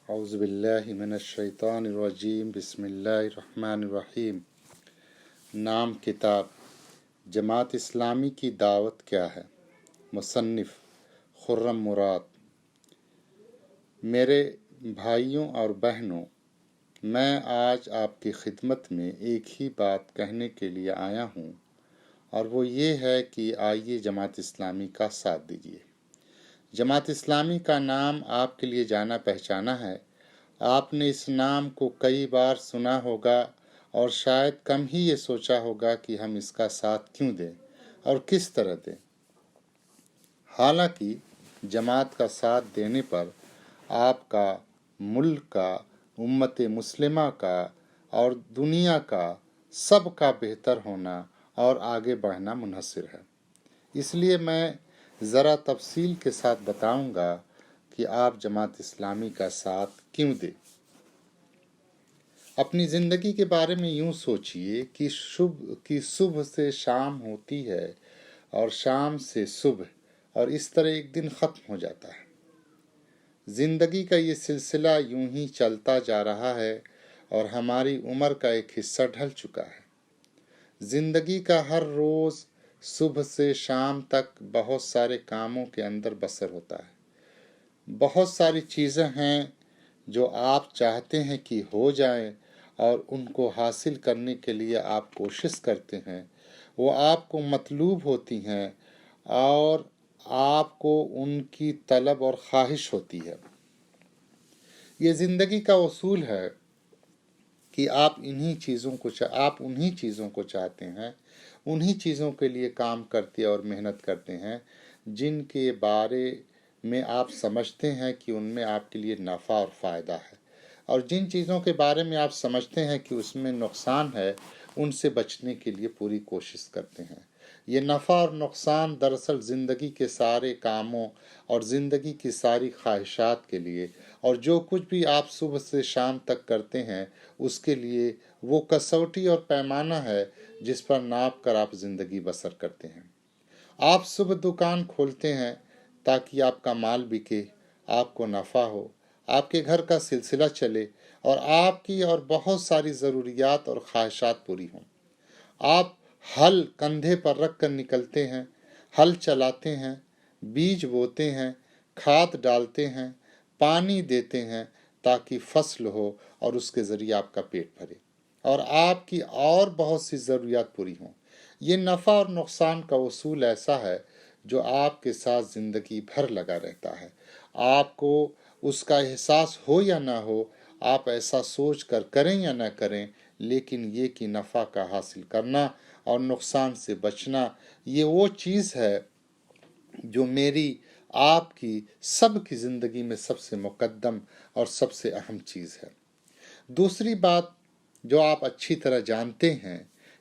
اعوذ باللہ من الشیطان الرجیم بسم اللہ الرحمن الرحیم۔ نام کتاب جماعت اسلامی کی دعوت کیا ہے؟ مصنف خرم مراد۔ میرے بھائیوں اور بہنوں، میں آج آپ کی خدمت میں ایک ہی بات کہنے کے لیے آیا ہوں، اور وہ یہ ہے کہ آئیے جماعت اسلامی کا ساتھ دیجیے۔ جماعت اسلامی کا نام آپ کے لیے جانا پہچانا ہے۔ آپ نے اس نام کو کئی بار سنا ہوگا اور شاید کم ہی یہ سوچا ہوگا کہ ہم اس کا ساتھ کیوں دیں اور کس طرح دیں۔ حالانکہ جماعت کا ساتھ دینے پر آپ کا، ملک کا، امت مسلمہ کا اور دنیا کا سب کا بہتر ہونا اور آگے بڑھنا منحصر ہے۔ اس لیے میں ذرا تفصیل کے ساتھ بتاؤں گا کہ آپ جماعت اسلامی کا ساتھ کیوں دیں۔ اپنی زندگی کے بارے میں یوں سوچئے کہ صبح سے شام ہوتی ہے اور شام سے صبح، اور اس طرح ایک دن ختم ہو جاتا ہے۔ زندگی کا یہ سلسلہ یوں ہی چلتا جا رہا ہے اور ہماری عمر کا ایک حصہ ڈھل چکا ہے۔ زندگی کا ہر روز صبح سے شام تک بہت سارے کاموں کے اندر بسر ہوتا ہے۔ بہت ساری چیزیں ہیں جو آپ چاہتے ہیں کہ ہو جائیں اور ان کو حاصل کرنے کے لیے آپ کوشش کرتے ہیں، وہ آپ کو مطلوب ہوتی ہیں اور آپ کو ان کی طلب اور خواہش ہوتی ہے۔ یہ زندگی کا اصول ہے کہ آپ انہی چیزوں کو چاہتے ہیں، انہی چیزوں کے لیے کام کرتے اور محنت کرتے ہیں جن کے بارے میں آپ سمجھتے ہیں کہ ان میں آپ کے لیے نفع اور فائدہ ہے، اور جن چیزوں کے بارے میں آپ سمجھتے ہیں کہ اس میں نقصان ہے، ان سے بچنے کے لیے پوری کوشش کرتے ہیں۔ یہ نفع اور نقصان دراصل زندگی کے سارے کاموں اور زندگی کی ساری خواہشات کے لیے، اور جو کچھ بھی آپ صبح سے شام تک کرتے ہیں اس کے لیے وہ کسوٹی اور پیمانہ ہے جس پر ناپ کر آپ زندگی بسر کرتے ہیں۔ آپ صبح دکان کھولتے ہیں تاکہ آپ کا مال بکے، آپ کو نفع ہو، آپ کے گھر کا سلسلہ چلے اور آپ کی اور بہت ساری ضروریات اور خواہشات پوری ہوں۔ آپ ہل کندھے پر رکھ کر نکلتے ہیں، ہل چلاتے ہیں، بیج بوتے ہیں، کھاد ڈالتے ہیں، پانی دیتے ہیں تاکہ فصل ہو اور اس کے ذریعے آپ کا پیٹ بھرے اور آپ کی اور بہت سی ضروریات پوری ہوں۔ یہ نفع اور نقصان کا اصول ایسا ہے جو آپ کے ساتھ زندگی بھر لگا رہتا ہے۔ آپ کو اس کا احساس ہو یا نہ ہو، آپ ایسا سوچ کر کریں یا نہ کریں، لیکن یہ کہ نفع کا حاصل کرنا اور نقصان سے بچنا، یہ وہ چیز ہے جو میری، آپ کی، سب کی زندگی میں سب سے مقدم اور سب سے اہم چیز ہے۔ دوسری بات جو آپ اچھی طرح جانتے ہیں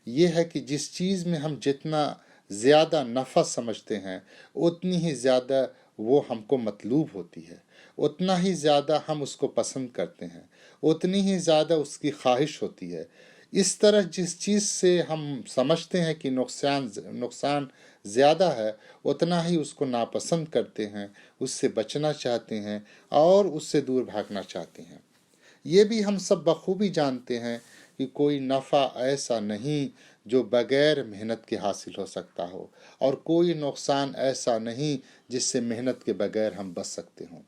یہ ہے کہ جس چیز میں ہم جتنا زیادہ نفع سمجھتے ہیں اتنی ہی زیادہ وہ ہم کو مطلوب ہوتی ہے، اتنا ہی زیادہ ہم اس کو پسند کرتے ہیں، اتنی ہی زیادہ اس کی خواہش ہوتی ہے۔ اس طرح جس چیز سے ہم سمجھتے ہیں کہ نقصان زیادہ ہے، اتنا ہی اس کو ناپسند کرتے ہیں، اس سے بچنا چاہتے ہیں اور اس سے دور بھاگنا چاہتے ہیں۔ یہ بھی ہم سب بخوبی جانتے ہیں کہ کوئی نفع ایسا نہیں جو بغیر محنت کے حاصل ہو سکتا ہو، اور کوئی نقصان ایسا نہیں جس سے محنت کے بغیر ہم بچ سکتے ہوں۔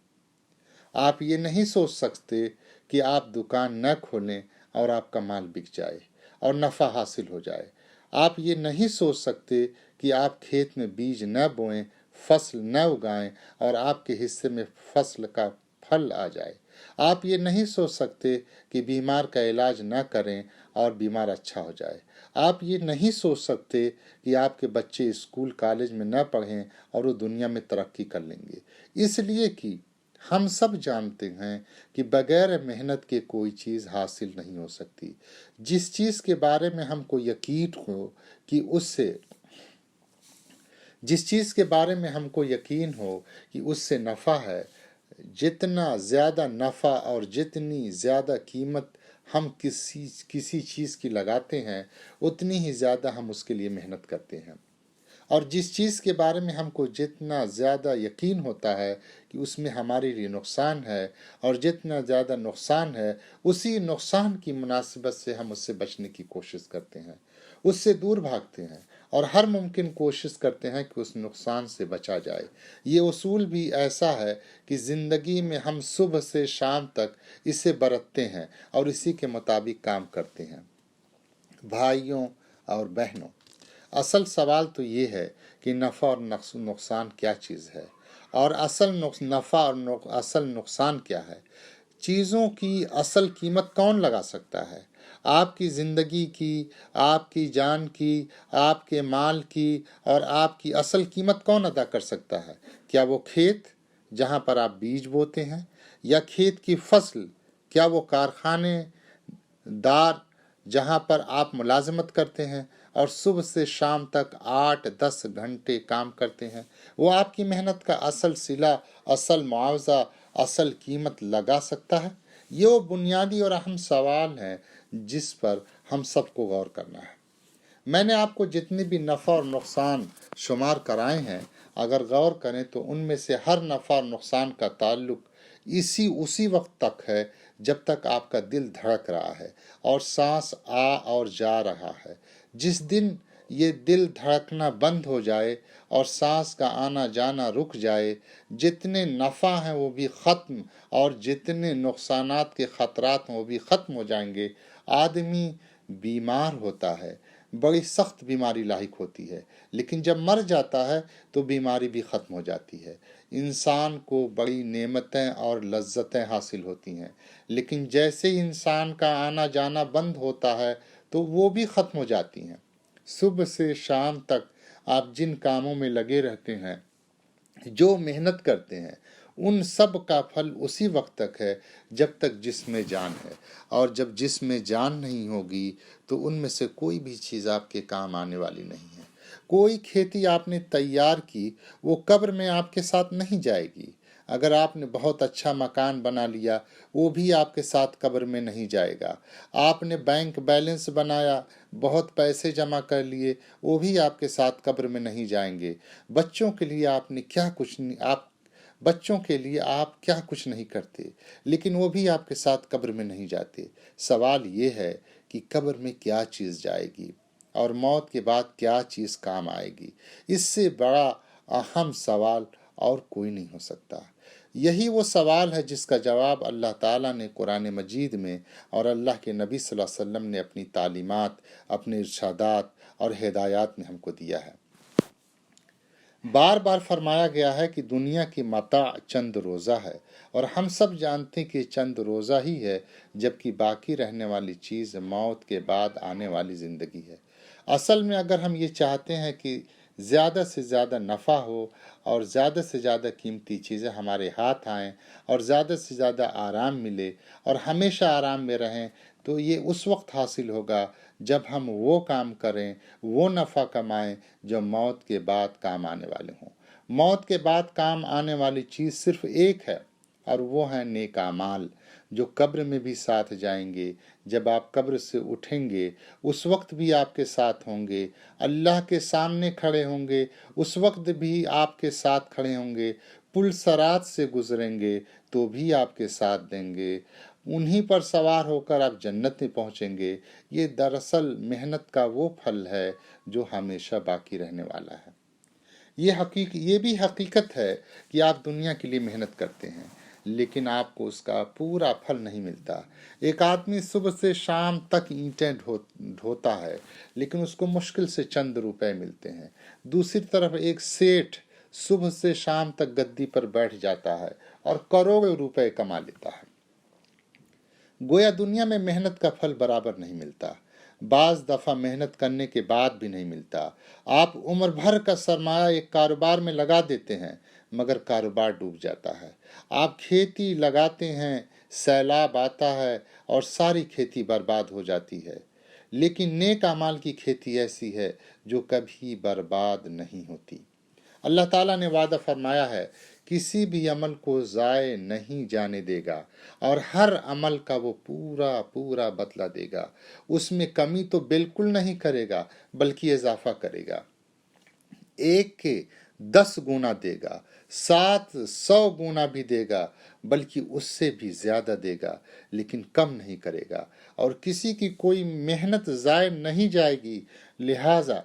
آپ یہ نہیں سوچ سکتے کہ آپ دکان نہ کھولیں اور آپ کا مال بک جائے اور نفع حاصل ہو جائے۔ آپ یہ نہیں سوچ سکتے کہ آپ کھیت میں بیج نہ بوئیں، فصل نہ اگائیں اور آپ کے حصے میں فصل کا پھل آ جائے۔ آپ یہ نہیں سوچ سکتے کہ بیمار کا علاج نہ کریں اور بیمار اچھا ہو جائے۔ آپ یہ نہیں سوچ سکتے کہ آپ کے بچے اسکول کالج میں نہ پڑھیں اور وہ دنیا میں ترقی کر لیں گے، اس لیے کہ ہم سب جانتے ہیں کہ بغیر محنت کے کوئی چیز حاصل نہیں ہو سکتی۔ جس چیز کے بارے میں ہم کو یقین ہو کہ اس سے نفع ہے، جتنا زیادہ نفع اور جتنی زیادہ قیمت ہم کسی چیز کی لگاتے ہیں اتنی ہی زیادہ ہم اس کے لیے محنت کرتے ہیں۔ اور جس چیز کے بارے میں ہم کو جتنا زیادہ یقین ہوتا ہے کہ اس میں ہمارے لیے نقصان ہے، اور جتنا زیادہ نقصان ہے اسی نقصان کی مناسبت سے ہم اس سے بچنے کی کوشش کرتے ہیں، اس سے دور بھاگتے ہیں، اور ہر ممکن کوشش کرتے ہیں کہ اس نقصان سے بچا جائے۔ یہ اصول بھی ایسا ہے کہ زندگی میں ہم صبح سے شام تک اسے برتتے ہیں اور اسی کے مطابق کام کرتے ہیں۔ بھائیوں اور بہنوں، اصل سوال تو یہ ہے کہ نفع اور نقصان کیا چیز ہے، اور اصل نفع اور اصل نقصان کیا ہے۔ چیزوں کی اصل قیمت کون لگا سکتا ہے؟ آپ کی زندگی کی، آپ کی جان کی، آپ کے مال کی اور آپ کی اصل قیمت کون ادا کر سکتا ہے؟ کیا وہ کھیت جہاں پر آپ بیج بوتے ہیں، یا کھیت کی فصل؟ کیا وہ کارخانے دار جہاں پر آپ ملازمت کرتے ہیں اور صبح سے شام تک 8-10 گھنٹے کام کرتے ہیں؟ وہ آپ کی محنت کا اصل صلہ، اصل معاوضہ، اصل قیمت لگا سکتا ہے؟ یہ وہ بنیادی اور اہم سوال ہے جس پر ہم سب کو غور کرنا ہے۔ میں نے آپ کو جتنے بھی نفع اور نقصان شمار کرائے ہیں، اگر غور کریں تو ان میں سے ہر نفع اور نقصان کا تعلق اسی وقت تک ہے جب تک آپ کا دل دھڑک رہا ہے اور سانس آ اور جا رہا ہے۔ جس دن یہ دل دھڑکنا بند ہو جائے اور سانس کا آنا جانا رک جائے، جتنے نفع ہیں وہ بھی ختم اور جتنے نقصانات کے خطرات ہیں وہ بھی ختم ہو جائیں گے۔ آدمی بیمار ہوتا ہے، بڑی سخت بیماری لاحق ہوتی ہے، لیکن جب مر جاتا ہے تو بیماری بھی ختم ہو جاتی ہے۔ انسان کو بڑی نعمتیں اور لذتیں حاصل ہوتی ہیں، لیکن جیسے ہی انسان کا آنا جانا بند ہوتا ہے تو وہ بھی ختم ہو جاتی ہیں۔ صبح سے شام تک آپ جن کاموں میں لگے رہتے ہیں، جو محنت کرتے ہیں، ان سب کا پھل اسی وقت تک ہے جب تک جسم میں جان ہے، اور جب جسم میں جان نہیں ہوگی تو ان میں سے کوئی بھی چیز آپ کے کام آنے والی نہیں ہے۔ کوئی کھیتی آپ نے تیار کی، وہ قبر میں آپ کے ساتھ نہیں جائے گی۔ اگر آپ نے بہت اچھا مکان بنا لیا، وہ بھی آپ کے ساتھ قبر میں نہیں جائے گا۔ آپ نے بینک بیلنس بنایا، بہت پیسے جمع کر لیے، وہ بھی آپ کے ساتھ قبر میں نہیں جائیں گے۔ بچوں کے لیے آپ کیا کچھ نہیں کرتے، لیکن وہ بھی آپ کے ساتھ قبر میں نہیں جاتے۔ سوال یہ ہے کہ قبر میں کیا چیز جائے گی اور موت کے بعد کیا چیز کام آئے گی؟ اس سے بڑا اہم سوال اور کوئی نہیں ہو سکتا۔ یہی وہ سوال ہے جس کا جواب اللہ تعالیٰ نے قرآن مجید میں اور اللہ کے نبی صلی اللہ علیہ وسلم نے اپنی تعلیمات، اپنے ارشادات اور ہدایات میں ہم کو دیا ہے۔ بار بار فرمایا گیا ہے کہ دنیا کی متاع چند روزہ ہے، اور ہم سب جانتے ہیں کہ چند روزہ ہی ہے، جبکہ باقی رہنے والی چیز موت کے بعد آنے والی زندگی ہے۔ اصل میں اگر ہم یہ چاہتے ہیں کہ زیادہ سے زیادہ نفع ہو اور زیادہ سے زیادہ قیمتی چیزیں ہمارے ہاتھ آئیں اور زیادہ سے زیادہ آرام ملے اور ہمیشہ آرام میں رہیں، تو یہ اس وقت حاصل ہوگا جب ہم وہ کام کریں، وہ نفع کمائیں جو موت کے بعد کام آنے والے ہوں۔ موت کے بعد کام آنے والی چیز صرف ایک ہے، اور وہ ہیں نیک اعمال، جو قبر میں بھی ساتھ جائیں گے۔ جب آپ قبر سے اٹھیں گے اس وقت بھی آپ کے ساتھ ہوں گے، اللہ کے سامنے کھڑے ہوں گے اس وقت بھی آپ کے ساتھ کھڑے ہوں گے، پل صراط سے گزریں گے تو بھی آپ کے ساتھ دیں گے، انہی پر سوار ہو کر آپ جنت میں پہنچیں گے۔ یہ دراصل محنت کا وہ پھل ہے جو ہمیشہ باقی رہنے والا ہے۔ یہ بھی حقیقت ہے کہ آپ دنیا کے لیے محنت کرتے ہیں، لیکن آپ کو اس کا پورا پھل نہیں ملتا۔ ایک آدمی صبح سے شام تک اینٹیں ڈھوتا ہے، لیکن اس کو مشکل سے چند روپے ملتے ہیں۔ دوسری طرف ایک سیٹھ صبح سے شام تک گدی پر بیٹھ جاتا ہے اور کروڑوں روپے کما لیتا ہے۔ گویا دنیا میں محنت کا پھل برابر نہیں ملتا، بعض دفعہ محنت کرنے کے بعد بھی نہیں ملتا۔ آپ عمر بھر کا سرمایہ ایک کاروبار میں لگا دیتے ہیں، مگر کاروبار ڈوب جاتا ہے۔ آپ کھیتی لگاتے ہیں، سیلاب آتا ہے اور ساری کھیتی برباد ہو جاتی ہے۔ لیکن نیک اعمال کی کھیتی ایسی ہے جو کبھی برباد نہیں ہوتی۔ اللہ تعالیٰ نے وعدہ فرمایا ہے، کسی بھی عمل کو ضائع نہیں جانے دے گا، اور ہر عمل کا وہ پورا بدلہ دے گا۔ اس میں کمی تو بالکل نہیں کرے گا، بلکہ اضافہ کرے گا۔ एक के 10 गुना देगा, 700 गुना भी देगा, बल्कि उससे भी ज्यादा देगा, लेकिन कम नहीं करेगा। और किसी की कोई मेहनत ज़ाय नहीं जाएगी। लिहाजा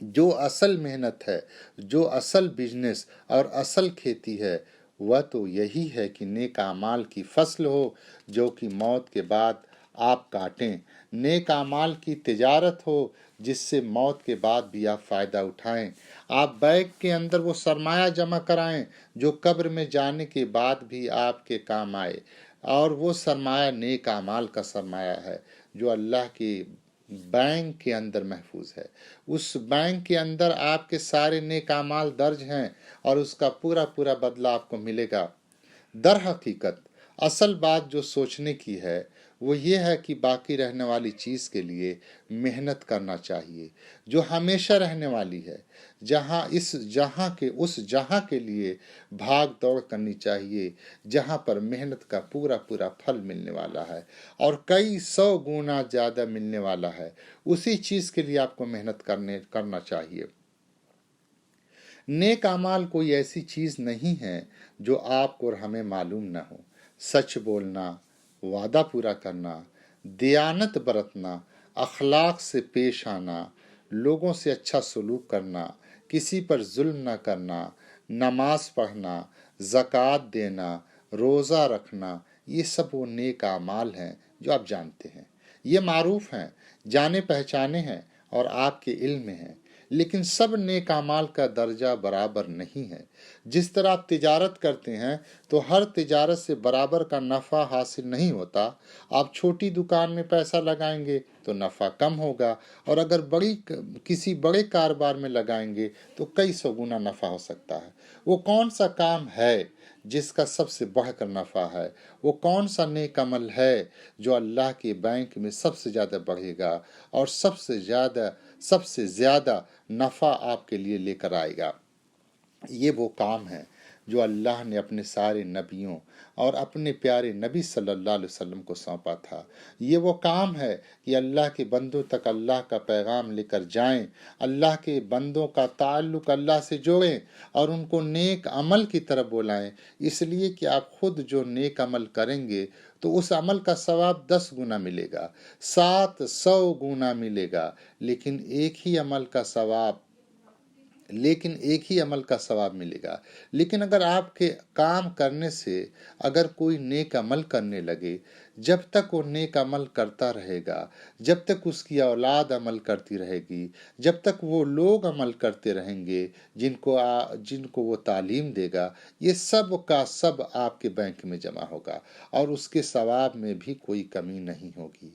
जो असल मेहनत है, जो असल बिजनेस और असल खेती है, वह तो यही है कि नेक आमाल की फसल हो जो कि मौत के बाद आप काटें, नेक आमाल की तिजारत हो जिससे मौत के बाद भी आप फ़ायदा उठाएं। आप बैंक के अंदर वो सरमाया जमा कराएं जो कब्र में जाने के बाद भी आपके काम आए, और वो सरमाया नेक आमाल का सरमाया है जो अल्लाह के बैंक के अंदर महफूज है। उस बैंक के अंदर आपके सारे नेक आमाल दर्ज हैं और उसका पूरा पूरा बदला आपको मिलेगा। दर हकीकत असल बात जो सोचने की है वो ये है कि बाकी रहने वाली चीज़ के लिए मेहनत करना चाहिए जो हमेशा रहने वाली है। उस जहां के लिए भाग दौड़ करनी चाहिए जहां पर मेहनत का पूरा पूरा फल मिलने वाला है और कई 100 गुना ज़्यादा मिलने वाला है। उसी चीज़ के लिए आपको मेहनत करना चाहिए। नेक अमाल कोई ऐसी चीज़ नहीं है जो आपको और हमें मालूम न हो। सच बोलना, वादा पूरा करना, दयानत बरतना, अखलाक से पेश आना, लोगों से अच्छा सलूक करना, किसी पर जुल्म न करना, नमाज पढ़ना, ज़कात देना, रोज़ा रखना, ये सब वो नेक अमाल हैं जो आप जानते हैं। ये मारूफ हैं, जाने पहचाने हैं और आपके इल्म में हैं। लेकिन सब नेक अमाल का दर्जा बराबर नहीं है। जिस तरह आप तिजारत करते हैं तो हर तिजारत से बराबर का नफ़ा हासिल नहीं होता। आप छोटी दुकान में पैसा लगाएंगे तो नफ़ा कम होगा, और अगर किसी बड़े कारोबार में लगाएंगे तो कई 100 गुना नफ़ा हो सकता है। वो कौन सा काम है जिसका सबसे बढ़कर नफ़ा है? वो कौन सा नेक अमल है जो अल्लाह के बैंक में सबसे ज़्यादा बढ़ेगा और सबसे ज़्यादा नफ़ा आपके लिए लेकर आएगा? ये वो काम है जो अल्लाह ने अपने सारे नबियों और अपने प्यारे नबी सल्लल्लाहु अलैहि वसल्लम को सौंपा था। ये वो काम है कि अल्लाह के बंदों तक अल्लाह का पैगाम लेकर जाएं, अल्लाह के बंदों का ताल्लुक अल्लाह से जोड़ें और उनको नेक अमल की तरफ बुलाएं। इसलिए कि आप खुद जो नेक अमल करेंगे तो उस अमल का सवाब 10 गुना मिलेगा, 700 गुना मिलेगा, लेकिन एक ही अमल का सवाब मिलेगा। लेकिन अगर आपके काम करने से अगर कोई नेक अमल करने लगे, जब तक वो नेक अमल करता रहेगा, जब तक उसकी औलाद अमल करती रहेगी, जब तक वो लोग अमल करते रहेंगे जिनको वो तालीम देगा, ये सब का सब आपके बैंक में जमा होगा और उसके सवाब में भी कोई कमी नहीं होगी।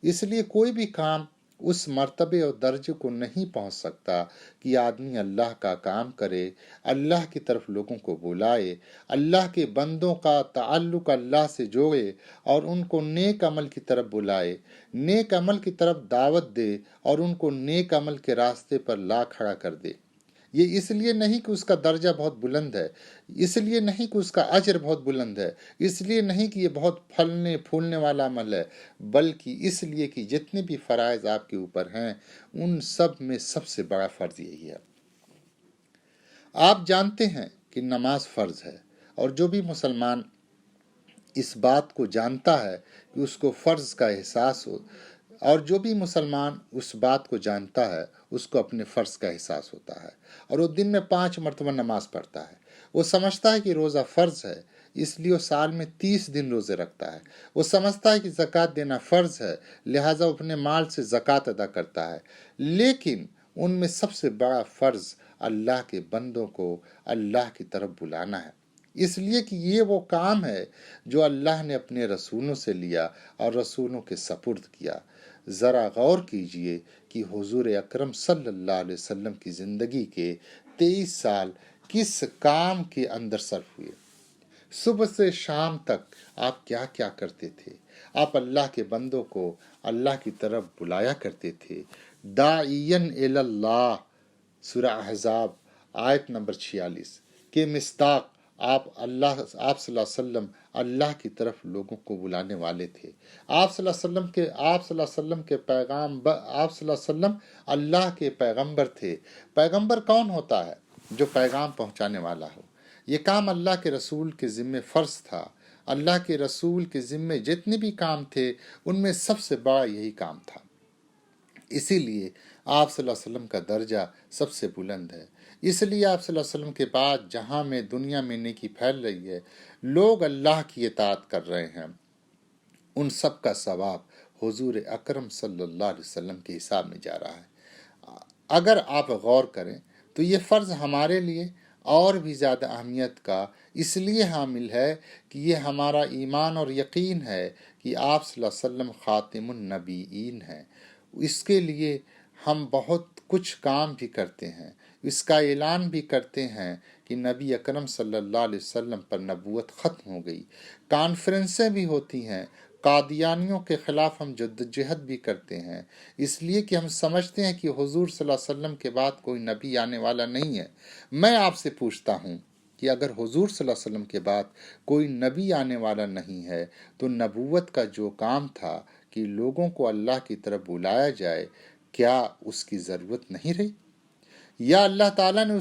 इसलिए कोई भी काम उस मर्तबे और दर्जे को नहीं पहुंच सकता कि आदमी अल्लाह का काम करे, अल्लाह की तरफ लोगों को बुलाए, अल्लाह के बंदों का ताल्लुक अल्लाह से जोड़े और उनको नेक अमल की तरफ बुलाए, नेक अमल की तरफ दावत दे और उनको नेक अमल के रास्ते पर ला खड़ा कर दे। ये इसलिए नहीं कि उसका दर्जा बहुत बुलंद है, इसलिए नहीं कि उसका अजर बहुत बुलंद है, इसलिए नहीं कि ये बहुत फलने फूलने वाला अमल है, बल्कि इसलिए कि जितने भी फ़राइज़ आपके ऊपर हैं उन सब में सबसे बड़ा फ़र्ज यही है। आप जानते हैं कि नमाज फ़र्ज है, और जो भी मुसलमान इस बात को जानता है कि उसको फ़र्ज का एहसास हो, और जो भी मुसलमान उस बात को जानता है उसको अपने फ़र्ज का एहसास होता है और वो दिन में 5 मरतबा नमाज पढ़ता है। वो समझता है कि रोज़ा फ़र्ज है, इसलिए वो साल में 30 दिन रोज़े रखता है। वो समझता है कि ज़कात देना फ़र्ज है, लिहाजा वो अपने माल से ज़कात अदा करता है। लेकिन उनमें सबसे बड़ा फ़र्ज अल्लाह के बंदों को अल्लाह की तरफ बुलाना है, इसलिए कि ये वो काम है जो अल्लाह ने अपने रसूलों से लिया और रसूलों के सपुर्द किया। ज़रा गौर कीजिए कि हुजूर अकरम सल्लल्लाहु अलैहि वसल्लम की ज़िंदगी के 23 साल किस काम के अंदर सर्फ हुए। सुबह से शाम तक आप क्या क्या करते थे? आप अल्लाह के बंदों को अल्लाह की तरफ बुलाया करते थे। दाइयन इलल्लाह, सूरह अहज़ाब आयत नंबर 46 के मिस्ताक آپ صلی اللہ علیہ وسلم اللہ کی طرف لوگوں کو بلانے والے تھے۔ آپ صلی اللہ علیہ وسلم کے آپ صلی اللہ علیہ وسلم اللہ کے پیغمبر تھے۔ پیغمبر کون ہوتا ہے؟ جو پیغام پہنچانے والا ہو۔ یہ کام اللہ کے رسول کے ذمے فرض تھا۔ اللہ کے رسول کے ذمے جتنے بھی کام تھے ان میں سب سے بڑا یہی کام تھا۔ اسی لیے آپ صلی اللہ علیہ وسلم کا درجہ سب سے بلند ہے۔ اس لیے آپ صلی اللہ علیہ وسلم کے بعد جہاں میں دنیا میں نیکی پھیل رہی ہے، لوگ اللہ کی اطاعت کر رہے ہیں، ان سب کا ثواب حضور اکرم صلی اللہ علیہ وسلم کے حساب میں جا رہا ہے۔ اگر آپ غور کریں تو یہ فرض ہمارے لیے اور بھی زیادہ اہمیت کا اس لیے حامل ہے کہ یہ ہمارا ایمان اور یقین ہے کہ آپ صلی اللہ علیہ وسلم خاتم النبیین ہیں۔ اس کے لیے ہم بہت کچھ کام بھی کرتے ہیں، اس کا اعلان بھی کرتے ہیں کہ نبی اکرم صلی اللہ علیہ وسلم پر نبوت ختم ہو گئی۔ کانفرنسیں بھی ہوتی ہیں، قادیانیوں کے خلاف ہم جدوجہد بھی کرتے ہیں، اس لیے کہ ہم سمجھتے ہیں کہ حضور صلی اللہ علیہ وسلم کے بعد کوئی نبی آنے والا نہیں ہے۔ میں آپ سے پوچھتا ہوں کہ اگر حضور صلی اللہ علیہ وسلم کے بعد کوئی نبی آنے والا نہیں ہے تو نبوت کا جو کام تھا کہ لوگوں کو اللہ کی طرف بلایا جائے، کیا اس کی ضرورت نہیں رہی؟ یا اللہ تعالیٰ نے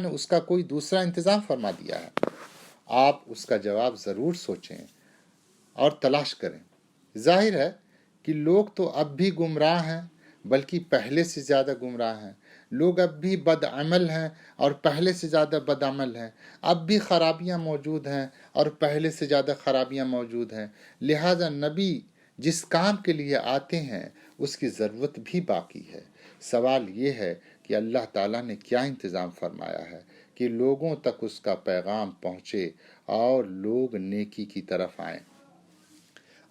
اس کا کوئی دوسرا انتظام فرما دیا ہے؟ آپ اس کا جواب ضرور سوچیں اور تلاش کریں۔ ظاہر ہے کہ لوگ تو اب بھی گمراہ ہیں، بلکہ پہلے سے زیادہ گمراہ ہیں۔ لوگ اب بھی بدعمل ہیں اور پہلے سے زیادہ بدعمل ہیں۔ اب بھی خرابیاں موجود ہیں اور پہلے سے زیادہ خرابیاں موجود ہیں۔ لہٰذا نبی جس کام کے لیے آتے ہیں اس کی ضرورت بھی باقی ہے۔ سوال یہ ہے کہ اللہ تعالیٰ نے کیا انتظام فرمایا ہے کہ لوگوں تک اس کا پیغام پہنچے اور لوگ نیکی کی طرف آئیں۔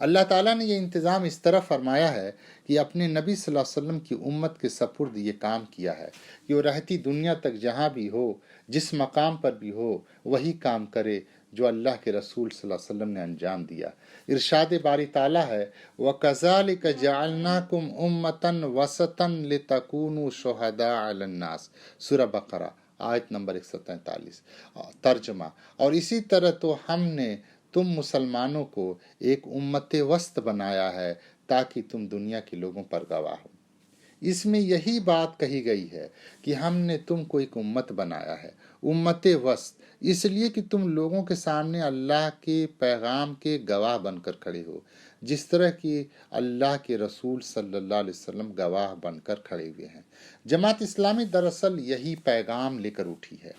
اللہ تعالیٰ نے یہ انتظام اس طرح فرمایا ہے کہ اپنے نبی صلی اللہ علیہ وسلم کی امت کے سپرد یہ کام کیا ہے کہ وہ رہتی دنیا تک جہاں بھی ہو، جس مقام پر بھی ہو، وہی کام کرے جو اللہ کے رسول صلی اللہ علیہ وسلم نے انجام دیا۔ ارشاد باری تعالیٰ ہے وَكَذَلِكَ جَعَلْنَاكُمْ أُمَّةً وَسَطًا لِتَكُونُوا شُهَدَاءَ عَلَى النَّاسِ، سورہ بقرہ آیت نمبر 143۔ ترجمہ: اور اسی طرح تو ہم نے تم مسلمانوں کو ایک امت وسط بنایا ہے تاکہ تم دنیا کے لوگوں پر گواہ ہو۔ اس میں یہی بات کہی گئی ہے کہ ہم نے تم کو ایک امت بنایا ہے، امت وسط، اس لیے کہ تم لوگوں کے سامنے اللہ کے پیغام کے گواہ بن کر کھڑے ہو، جس طرح کہ اللہ کے رسول صلی اللہ علیہ وسلم گواہ بن کر کھڑے ہوئے ہیں۔ جماعت اسلامی دراصل یہی پیغام لے کر اٹھی ہے،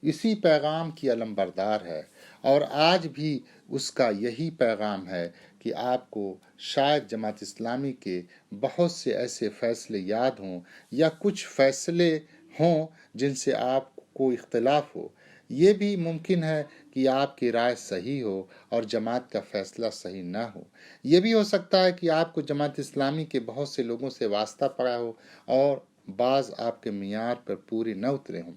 اسی پیغام کی علمبردار ہے، اور آج بھی اس کا یہی پیغام ہے کہ آپ کو شاید جماعت اسلامی کے بہت سے ایسے فیصلے یاد ہوں یا کچھ فیصلے ہوں جن سے آپ کو اختلاف ہو۔ یہ بھی ممکن ہے کہ آپ کی رائے صحیح ہو اور جماعت کا فیصلہ صحیح نہ ہو۔ یہ بھی ہو سکتا ہے کہ آپ کو جماعت اسلامی کے بہت سے لوگوں سے واسطہ پڑا ہو اور بعض آپ کے معیار پر پوری نہ اترے ہوں۔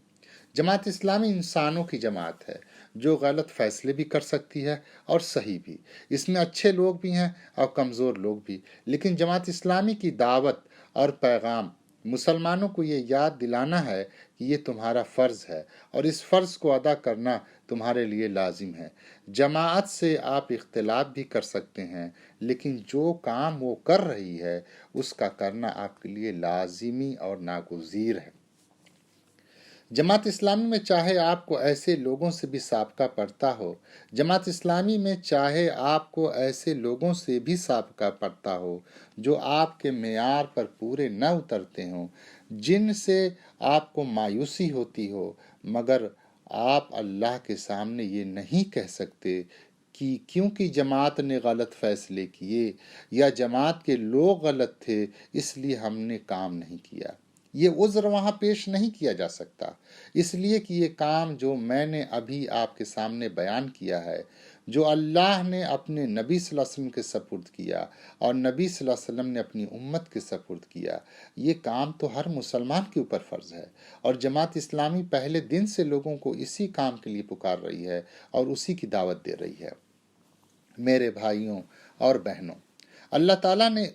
جماعت اسلامی انسانوں کی جماعت ہے جو غلط فیصلے بھی کر سکتی ہے اور صحیح بھی۔ اس میں اچھے لوگ بھی ہیں اور کمزور لوگ بھی، لیکن جماعت اسلامی کی دعوت اور پیغام مسلمانوں کو یہ یاد دلانا ہے کہ یہ تمہارا فرض ہے اور اس فرض کو ادا کرنا تمہارے لیے لازم ہے۔ جماعت سے آپ اختلاف بھی کر سکتے ہیں، لیکن جو کام وہ کر رہی ہے اس کا کرنا آپ کے لیے لازمی اور ناگزیر ہے۔ جماعت اسلامی میں چاہے آپ کو ایسے لوگوں سے بھی سابقہ پڑتا ہو، جماعت اسلامی میں چاہے آپ کو ایسے لوگوں سے بھی سابقہ پڑتا ہو جو آپ کے معیار پر پورے نہ اترتے ہوں، جن سے آپ کو مایوسی ہوتی ہو، مگر آپ اللہ کے سامنے یہ نہیں کہہ سکتے کہ کیونکہ جماعت نے غلط فیصلے کیے یا جماعت کے لوگ غلط تھے اس لیے ہم نے کام نہیں کیا۔ یہ عذر وہاں پیش نہیں کیا جا سکتا، اس لیے کہ یہ کام جو میں نے ابھی آپ کے سامنے بیان کیا ہے، جو اللہ نے اپنے نبی صلی اللہ علیہ وسلم کے سپرد کیا اور نبی صلی اللہ علیہ وسلم نے اپنی امت کے سپرد کیا، یہ کام تو ہر مسلمان کے اوپر فرض ہے، اور جماعت اسلامی پہلے دن سے لوگوں کو اسی کام کے لیے پکار رہی ہے اور اسی کی دعوت دے رہی ہے۔ میرے بھائیوں اور بہنوں، اللہ تعالیٰ نے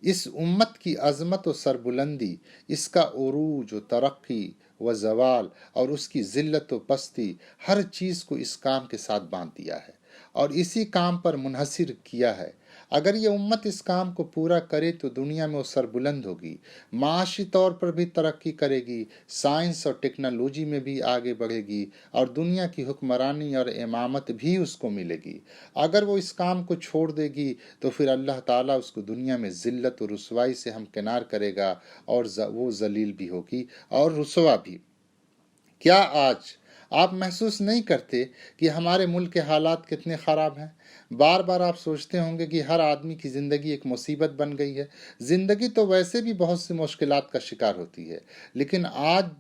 اس امت کی عظمت و سربلندی، اس کا عروج و ترقی व ज़वाल और उसकी ज़िल्लत व पस्ती, हर चीज़ को इस काम के साथ बांध दिया है और इसी काम पर मुनहसिर किया है। अगर ये उम्मत इस काम को पूरा करे तो दुनिया में वो सरबुलंद होगी, माशी तौर पर भी तरक्की करेगी, साइंस और टेक्नोलॉजी में भी आगे बढ़ेगी और दुनिया की हुक्मरानी और इमामत भी उसको मिलेगी। अगर वो इस काम को छोड़ देगी तो फिर अल्लाह ताला उसको दुनिया में ज़िल्लत और रुसवाई से हमकिनार करेगा और वो जलील भी होगी और रुसवा भी। क्या आज आप महसूस नहीं करते कि हमारे मुल्क के हालात कितने ख़राब हैं? बार बार आप सोचते होंगे कि हर आदमी की ज़िंदगी एक मुसीबत बन गई है। ज़िंदगी तो वैसे भी बहुत सी मुश्किलात का शिकार होती है, लेकिन आज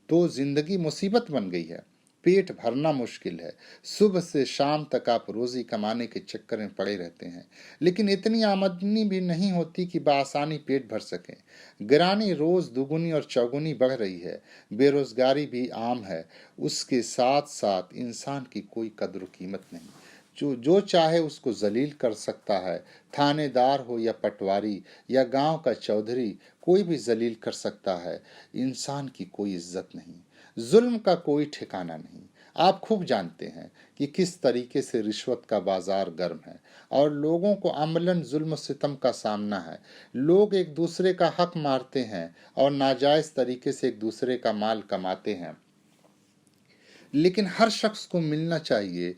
तो ज़िंदगी मुसीबत बन गई है। पेट भरना मुश्किल है। सुबह से शाम तक आप रोज़ी कमाने के चक्कर में पड़े रहते हैं, लेकिन इतनी आमदनी भी नहीं होती कि बआसानी पेट भर सकें। गिरानी रोज़ दुगुनी और चौगुनी बढ़ रही है। बेरोज़गारी भी आम है। उसके साथ साथ इंसान की कोई कद्र कीमत नहीं। जो चाहे उसको जलील कर सकता है। थानेदार हो या पटवारी या गांव का चौधरी, कोई भी जलील कर सकता है। इंसान की कोई इज्जत नहीं, जुल्म का कोई ठिकाना नहीं। आप खूब जानते हैं कि किस तरीके से रिश्वत का बाजार गर्म है और लोगों को अमलन जुल्म सितम का सामना है। लोग एक दूसरे का हक मारते हैं और नाजायज तरीके से एक दूसरे का माल कमाते हैं। लेकिन हर शख्स को मिलना चाहिए,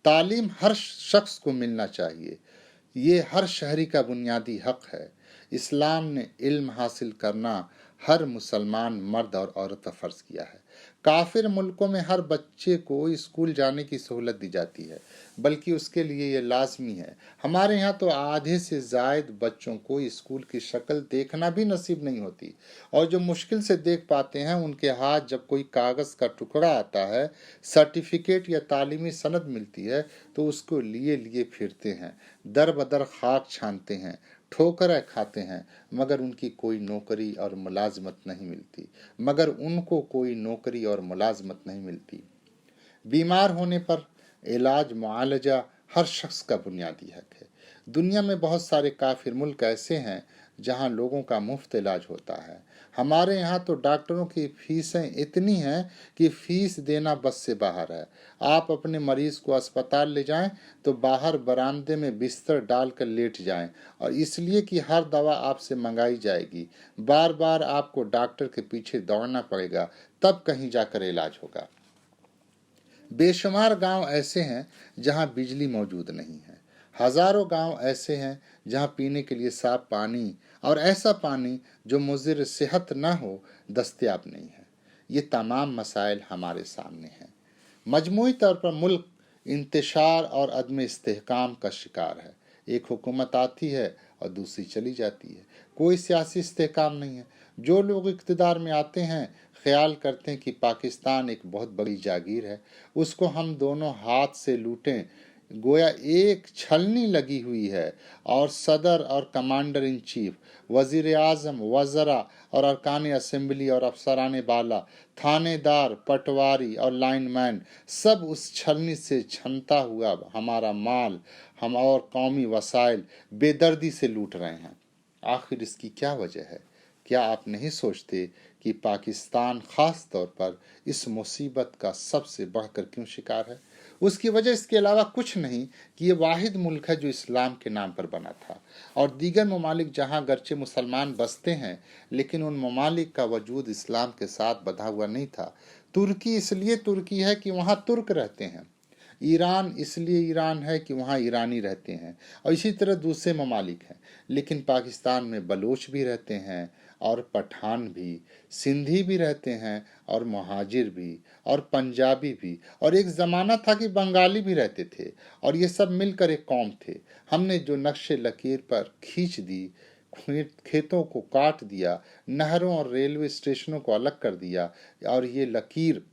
तालीम हर शख्स को मिलना चाहिए। ये हर शहरी का बुनियादी हक है। इस्लाम ने इल्म हासिल करना हर मुसलमान मर्द और औरत पर फर्ज किया है। काफिर मुल्कों में हर बच्चे को स्कूल जाने की सहूलत दी जाती है, बल्कि उसके लिए ये लाजमी है। हमारे यहाँ तो आधे से ज़ायद बच्चों को स्कूल की शक्ल देखना भी नसीब नहीं होती, और जो मुश्किल से देख पाते हैं उनके हाथ जब कोई कागज़ का टुकड़ा आता है, सर्टिफिकेट या तालीमी सनद मिलती है, तो उसको लिए लिए फिरते हैं, दर बदर खाक छानते हैं, ठोकरें खाते हैं, मगर उनकी कोई नौकरी और मुलाजमत नहीं मिलती। बीमार होने पर इलाज मुआलजा हर शख्स का बुनियादी हक है। दुनिया में बहुत सारे काफिर मुल्क ऐसे हैं जहां लोगों का मुफ्त इलाज होता है। हमारे यहाँ तो डॉक्टरों की फीसें इतनी हैं कि फीस देना बस से बाहर है। आप अपने मरीज को अस्पताल ले जाएं तो बाहर बरामदे में बिस्तर डालकर लेट जाएं, और इसलिए कि हर दवा आपसे मंगाई जाएगी। बार बार आपको डॉक्टर के पीछे दौड़ना पड़ेगा, तब कहीं जाकर इलाज होगा। बेशुमार गांव ऐसे हैं जहां बिजली मौजूद नहीं है। हजारों गांव ऐसे हैं जहां पीने के लिए साफ पानी और ऐसा पानी जो मुज़िर सेहत न हो दस्तयाब नहीं है। ये तमाम मसाइल हमारे सामने हैं। मजमूई तौर पर मुल्क इंतशार और अदम इस्तेहकाम का शिकार है। एक हुकूमत आती है और दूसरी चली जाती है, कोई सियासी इस्तेहकाम नहीं है। जो लोग इक़्तिदार में आते हैं ख्याल करते हैं कि पाकिस्तान एक बहुत बड़ी जागीर है, उसको हम दोनों हाथ से लूटें, गोया एक छलनी लगी हुई है, और सदर और कमांडर इन चीफ, वजीर आज़म, वज़रा और अरकान असेंबली और अफसरान बाला, थानेदार, पटवारी और लाइनमैन सब उस छलनी से छनता हुआ हमारा माल, हम और कौमी वसाइल बेदर्दी से लूट रहे हैं। आखिर इसकी क्या वजह है? क्या आप नहीं सोचते कि पाकिस्तान ख़ास तौर पर इस मुसीबत का सबसे बढ़कर क्यों शिकार है? उसकी वजह इसके अलावा कुछ नहीं कि ये वाहिद मुल्क है जो इस्लाम के नाम पर बना था, और दीगर ममालिक जहाँ गरचे मुसलमान बसते हैं लेकिन उन ममालिक का वजूद इस्लाम के साथ बंधा हुआ नहीं था। तुर्की इसलिए तुर्की है कि वहाँ तुर्क रहते हैं। ईरान इसलिए ईरान है कि वहाँ ईरानी रहते हैं, और इसी तरह दूसरे ममालिक हैं। लेकिन पाकिस्तान में बलोच भी रहते हैं और पठान भी, सिंधी भी रहते हैं और मुहाजिर भी और पंजाबी भी, और एक ज़माना था कि बंगाली भी रहते थे, और ये सब मिलकर एक कौम थे। हमने जो नक्शे लकीर पर खींच दी, खेतों को काट दिया, नहरों और रेलवे स्टेशनों को अलग कर दिया, और ये लकीर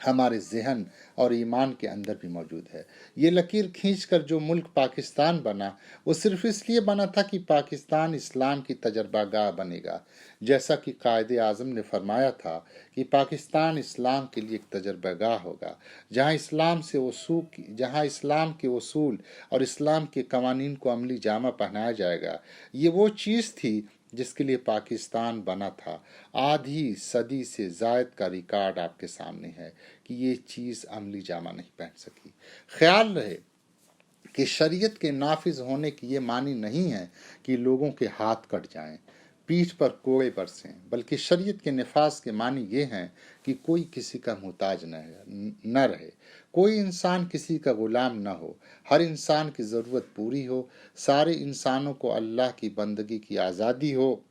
हमारे जहन और ईमान के अंदर भी मौजूद है। ये लकीर खींचकर जो मुल्क पाकिस्तान बना, वो सिर्फ इसलिए बना था कि पाकिस्तान इस्लाम की तजर्बागाह बनेगा। जैसा कि कायदे आज़म ने फरमाया था कि पाकिस्तान इस्लाम के लिए एक तजर्बागाह होगा, जहाँ इस्लाम के उसूल और इस्लाम के कवानीन को अमली जामा पहनाया जाएगा। ये वो चीज़ थी जिसके लिए पाकिस्तान बना था, आधी सदी से जायद का रिकॉर्ड आपके सामने है कि ये चीज़ अमली जामा नहीं पहन सकी। ख्याल रहे कि शरीयत के नाफिज होने की ये मानी नहीं है कि लोगों के हाथ कट जाएं, पीठ पर कोड़े बरसें, बल्कि शरीयत के नफाज के मानी ये हैं कि कोई किसी का मुहताज न रहे, कोई इंसान किसी का गुलाम न हो, हर इंसान की ज़रूरत पूरी हो, सारे इंसानों को अल्लाह की बंदगी की आज़ादी हो,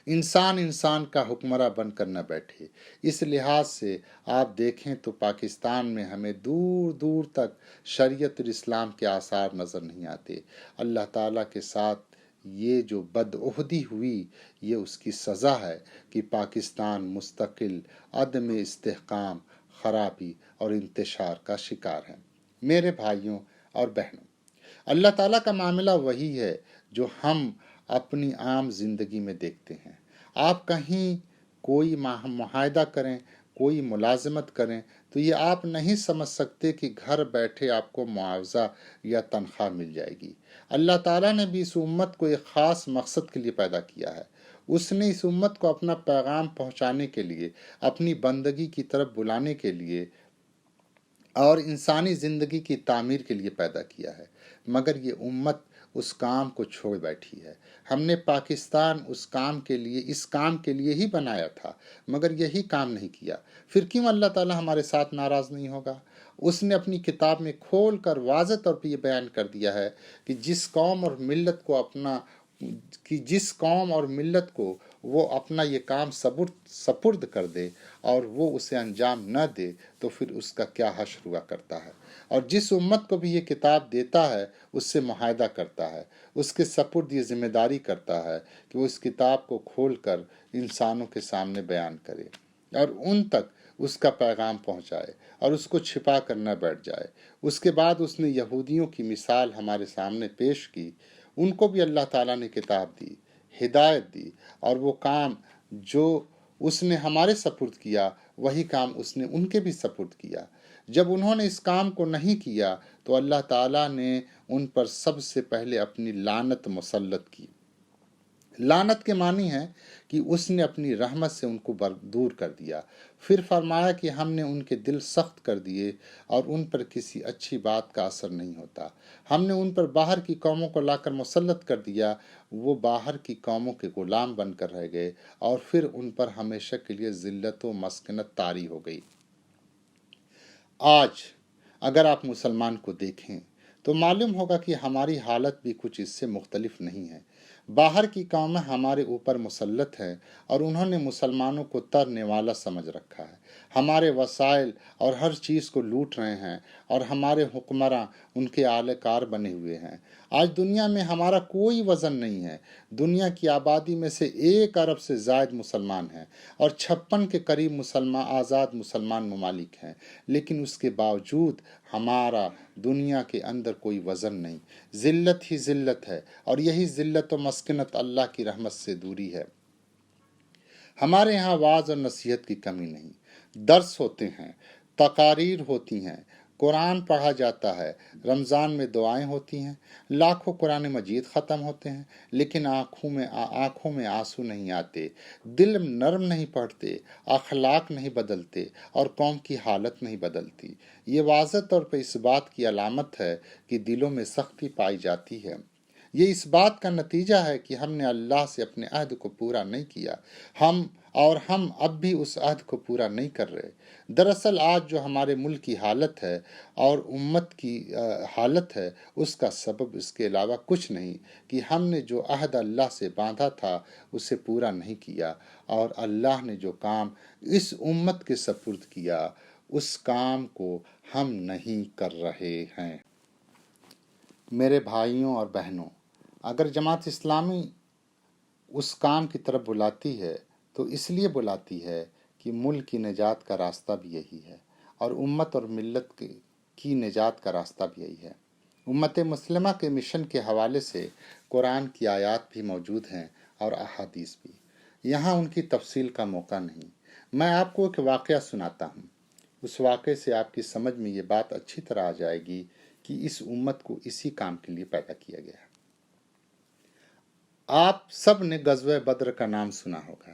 इंसान इंसान का हुक्मरां बनकर न बैठे। इस लिहाज से आप देखें तो पाकिस्तान में हमें दूर दूर तक शरीयत और इस्लाम के आसार नज़र नहीं आते। अल्लाह ताला के साथ ये जो बदअहदी हुई, ये उसकी सज़ा है कि पाकिस्तान मुस्तकिल अदम इस्तेहकाम, खराबी और इंतशार का शिकार है। मेरे भाइयों और बहनों, अल्लाह ताला का मामला वही है जो हम अपनी आम जिंदगी में देखते हैं। आप कहीं कोई मुआहदा करें, कोई मुलाजमत करें, तो ये आप नहीं समझ सकते कि घर बैठे आपको मुआवजा या तनख्वाह मिल जाएगी। अल्लाह ताला ने भी इस उम्मत को एक ख़ास मकसद के लिए पैदा किया है। उसने इस उम्मत को अपना पैगाम पहुंचाने के लिए, अपनी बंदगी की तरफ बुलाने के लिए और इंसानी ज़िंदगी की तामीर के लिए पैदा किया है, मगर ये उम्मत उस काम को छोड़ बैठी है। हमने पाकिस्तान उस काम के लिए, इस काम के लिए ही बनाया था, मगर यही काम नहीं किया। फिर क्यों अल्लाह ताला हमारे साथ नाराज़ नहीं होगा? उसने अपनी किताब में खोल कर वाज़ेह तौर पर यह बयान कर दिया है कि जिस कौम और मिल्लत को वो अपना ये काम सपुर्द कर दे और वो उसे अंजाम न दे, तो फिर उसका क्या हश्र हुआ करता है। और जिस उम्मत को भी ये किताब देता है, उससे मुआहदा करता है, उसके सपुर्द ये जिम्मेदारी करता है कि वो इस किताब को खोल कर इंसानों के सामने बयान करे और उन तक उसका पैगाम पहुंचाए और उसको छिपा कर न बैठ जाए। उसके बाद उसने यहूदियों की मिसाल हमारे सामने पेश की। उनको भी अल्लाह ताला ने किताब दी, हिदायत दी, और वो काम जो उसने हमारे सपुर्द किया, वही काम उसने उनके भी सपुर्द किया। जब उन्होंने इस काम को नहीं किया तो अल्लाह ताला ने उन पर सबसे पहले अपनी लानत मुसल्लत की। लानत के मानी है कि उसने अपनी रहमत से उनको दूर कर दिया। फिर फरमाया कि हमने उनके दिल सख्त कर दिए और उन पर किसी अच्छी बात का असर नहीं होता। हमने उन पर बाहर की कौमों को लाकर मुसल्लत कर दिया, वो बाहर की कौमों के गुलाम बनकर रह गए और फिर उन पर हमेशा के लिए ज़िल्लत व मस्कनत तारी हो गई। आज अगर आप मुसलमान को देखें तो मालूम होगा कि हमारी हालत भी कुछ इससे मुख्तलिफ नहीं है। बाहर की कौमें हमारे ऊपर मुसल्लत हैं और उन्होंने मुसलमानों को तरने वाला समझ रखा है। हमारे वसाइल और हर चीज़ को लूट रहे हैं और हमारे हुक्मरां उनके आलेकार बने हुए हैं। आज दुनिया में हमारा कोई वज़न नहीं है। दुनिया की आबादी में से 1 अरब से ज़ायद मुसलमान हैं और 56 के करीब आज़ाद मुसलमान ममालिक हैं, लेकिन उसके बावजूद हमारा दुनिया के अंदर कोई वज़न नहीं। ज़िल्लत ही ज़िल्लत है और यही ज़िल्लत व मस्कनत अल्लाह की रहमत से दूरी है। हमारे यहाँ वाज़ और नसीहत की कमी नहीं, दर्स होते हैं, तकारीर होती हैं, कुरान पढ़ा जाता है, रमज़ान में दुआएं होती हैं, लाखों कुरान मजीद ख़त्म होते हैं, लेकिन आँखों में आंसू नहीं आते, दिल नरम नहीं पड़ते, अखलाक नहीं बदलते और कौम की हालत नहीं बदलती। ये वाज़ेह तौर पर इस बात की अलामत है कि दिलों में सख्ती पाई जाती है। ये इस बात का नतीजा है कि हमने अल्लाह से अपने अहद को पूरा नहीं किया। हम अब भी उस अहद को पूरा नहीं कर रहे। दरअसल आज जो हमारे मुल्क की हालत है और उम्मत की हालत है, उसका सबब इसके अलावा कुछ नहीं कि हमने जो अहद अल्लाह से बांधा था उसे पूरा नहीं किया और अल्लाह ने जो काम इस उम्मत के सपुर्द किया, उस काम को हम नहीं कर रहे हैं। मेरे भाइयों और बहनों, अगर जमात इस्लामी उस काम की तरफ बुलाती है तो इसलिए बुलाती है कि मुल्क की निजात का रास्ता भी यही है और उम्मत और मिल्लत की निजात का रास्ता भी यही है। उम्मत मुस्लिमा के मिशन के हवाले से कुरान की आयत भी मौजूद हैं और अहादीस भी। यहाँ उनकी तफसील का मौका नहीं। मैं आपको एक वाक़या सुनाता हूँ। उस वाक़े से आपकी समझ में ये बात अच्छी तरह आ जाएगी कि इस उम्मत को इसी काम के लिए पैदा किया गया। آپ سب نے غزوہ بدر کا نام سنا ہوگا۔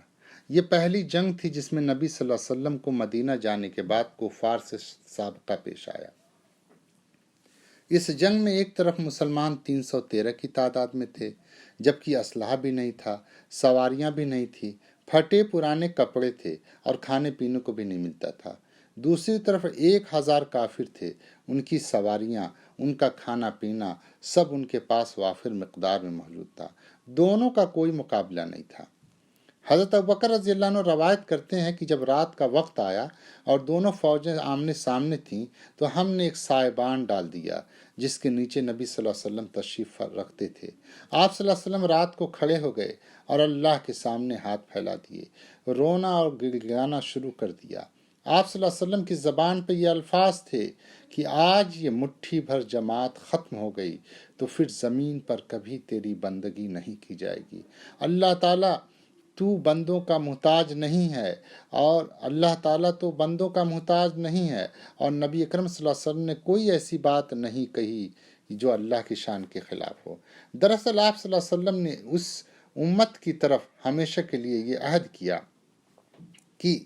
یہ پہلی جنگ تھی جس میں نبی صلی اللہ علیہ وسلم کو مدینہ جانے کے بعد کفار سے سابقہ پیش آیا۔ اس جنگ میں ایک طرف مسلمان 313 کی تعداد میں تھے، جبکہ اسلحہ بھی نہیں تھا، سواریاں بھی نہیں تھی، پھٹے پرانے کپڑے تھے اور کھانے پینے کو بھی نہیں ملتا تھا۔ دوسری طرف 1000 کافر تھے، ان کی سواریاں، ان کا کھانا پینا سب ان کے پاس وافر مقدار میں موجود تھا۔ دونوں کا کوئی مقابلہ نہیں تھا۔ حضرت ابوبکر رضی اللہ عنہ روایت کرتے ہیں کہ جب رات کا وقت آیا اور دونوں فوجیں آمنے سامنے تھیں تو ہم نے ایک سائبان ڈال دیا جس کے نیچے نبی صلی اللہ علیہ وسلم تشریف رکھتے تھے۔ آپ صلی اللہ علیہ وسلم رات کو کھڑے ہو گئے اور اللہ کے سامنے ہاتھ پھیلا دیے، رونا اور گڑگڑانا شروع کر دیا۔ آپ صلی اللہ علیہ وسلم کی زبان پہ یہ الفاظ تھے کہ آج یہ مٹھی بھر جماعت ختم ہو گئی تو پھر زمین پر کبھی تیری بندگی نہیں کی جائے گی۔ اللہ تعالیٰ تو بندوں کا محتاج نہیں ہے، اور اللہ تعالیٰ تو بندوں کا محتاج نہیں ہے، اور نبی اکرم صلی اللہ علیہ وسلم نے کوئی ایسی بات نہیں کہی جو اللہ کی شان کے خلاف ہو۔ دراصل آپ صلی اللہ علیہ وسلم نے اس امت کی طرف ہمیشہ کے لیے یہ عہد کیا کہ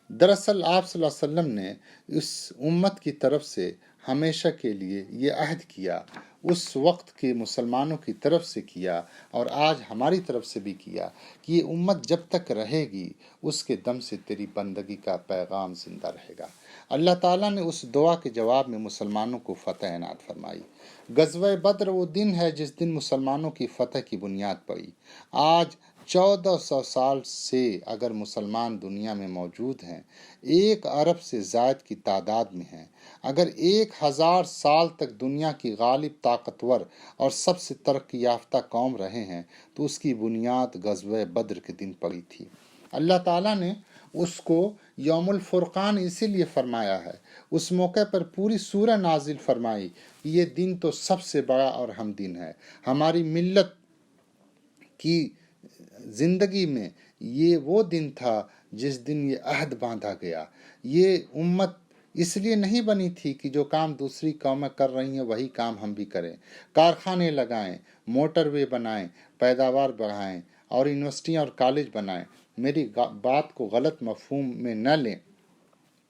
دراصل آپ صلی اللہ علیہ وسلم نے اس امت کی طرف سے ہمیشہ کے لیے یہ عہد کیا، اس وقت کے مسلمانوں کی طرف سے کیا اور آج ہماری طرف سے بھی کیا کہ یہ امت جب تک رہے گی اس کے دم سے تیری بندگی کا پیغام زندہ رہے گا۔ اللہ تعالیٰ نے اس دعا کے جواب میں مسلمانوں کو فتح عنایت فرمائی۔ غزوہ بدر وہ دن ہے جس دن مسلمانوں کی فتح کی بنیاد پڑی۔ آج 1400 سال سے اگر مسلمان دنیا میں موجود ہیں، 1 ارب سے زائد کی تعداد میں ہیں، اگر 1000 سال تک دنیا کی غالب طاقتور اور سب سے ترقی یافتہ قوم رہے ہیں تو اس کی بنیاد غزوہ بدر کے دن پڑی تھی۔ اللہ تعالیٰ نے اس کو یوم الفرقان اسی لیے فرمایا ہے۔ اس موقع پر پوری سورہ نازل فرمائی، یہ دن تو سب سے بڑا اور اہم دن ہے۔ ہماری ملت کی زندگی میں یہ وہ دن تھا جس دن یہ عہد باندھا گیا۔ یہ امت اس لیے نہیں بنی تھی کہ جو کام دوسری قومیں کر رہی ہیں وہی کام ہم بھی کریں، کارخانے لگائیں، موٹر وے بنائیں، پیداوار بڑھائیں اور یونیورسٹیاں اور کالج بنائیں۔ میری بات کو غلط مفہوم میں نہ لیں،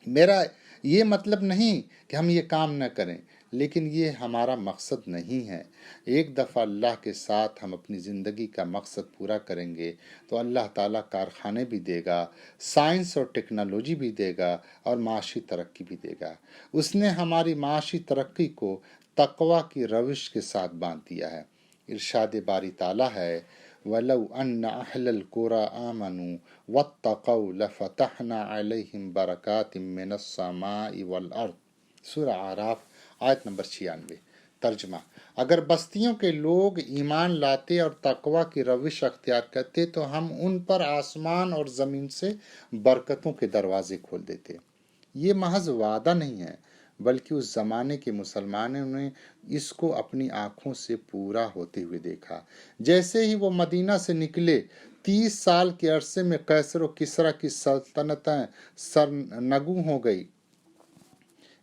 میرا یہ مطلب نہیں کہ ہم یہ کام نہ کریں، لیکن یہ ہمارا مقصد نہیں ہے۔ ایک دفعہ اللہ کے ساتھ ہم اپنی زندگی کا مقصد پورا کریں گے تو اللہ تعالیٰ کارخانے بھی دے گا، سائنس اور ٹیکنالوجی بھی دے گا اور معاشی ترقی بھی دے گا۔ اس نے ہماری معاشی ترقی کو تقوی کی روش کے ساتھ باندھ دیا ہے۔ ارشاد باری تعالیٰ ہے وَلَوْ أَنَّ أَهْلَ الْقُرَىٰ آمَنُوا وَاتَّقَوْا لَفَتَحْنَا عَلَيْهِمْ بَرَكَاتٍ مِّنَ السَّمَاءِ وَالْأَرْضِ۔ سورہ اعراف آیت نمبر 96۔ ترجمہ: اگر بستیوں کے لوگ ایمان لاتے اور تقوی کی روش اختیار کرتے تو ہم ان پر آسمان اور زمین سے برکتوں کے دروازے کھول دیتے۔ یہ محض وعدہ نہیں ہے بلکہ اس زمانے کے مسلمانوں نے اس کو اپنی آنکھوں سے پورا ہوتے ہوئے دیکھا۔ جیسے ہی وہ مدینہ سے نکلے 30 سال کے عرصے میں قیصر و کسریٰ کی سلطنتیں سرنگوں ہو گئی۔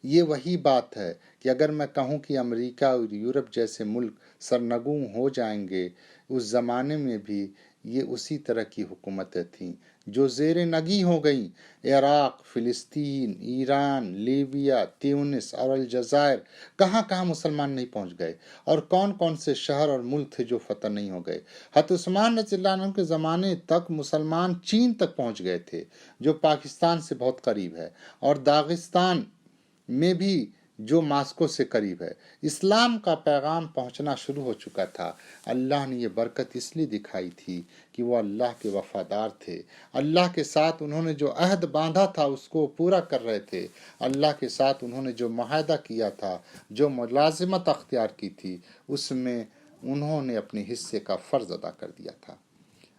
یہ وہی بات ہے کہ اگر میں کہوں کہ امریکہ اور یورپ جیسے ملک سرنگوں ہو جائیں گے، اس زمانے میں بھی یہ اسی طرح کی حکومتیں تھیں جو زیر نگی ہو گئیں۔ عراق، فلسطین، ایران، لیبیا، تیونس اور الجزائر، کہاں کہاں مسلمان نہیں پہنچ گئے، اور کون کون سے شہر اور ملک تھے جو فتح نہیں ہو گئے۔ حضرت عثمان رضی اللہ عنہ کے زمانے تک مسلمان چین تک پہنچ گئے تھے جو پاکستان سے بہت قریب ہے، اور داغستان میں بھی جو ماسکو سے قریب ہے۔ اسلام کا پیغام پہنچنا شروع ہو چکا تھا۔ اللہ نے یہ برکت اس لیے دکھائی تھی کہ وہ اللہ کے وفادار تھے، اللہ کے ساتھ انہوں نے جو عہد باندھا تھا اس کو پورا کر رہے تھے، اللہ کے ساتھ انہوں نے جو معاہدہ کیا تھا، جو ملازمت اختیار کی تھی، اس میں انہوں نے اپنے حصے کا فرض ادا کر دیا تھا۔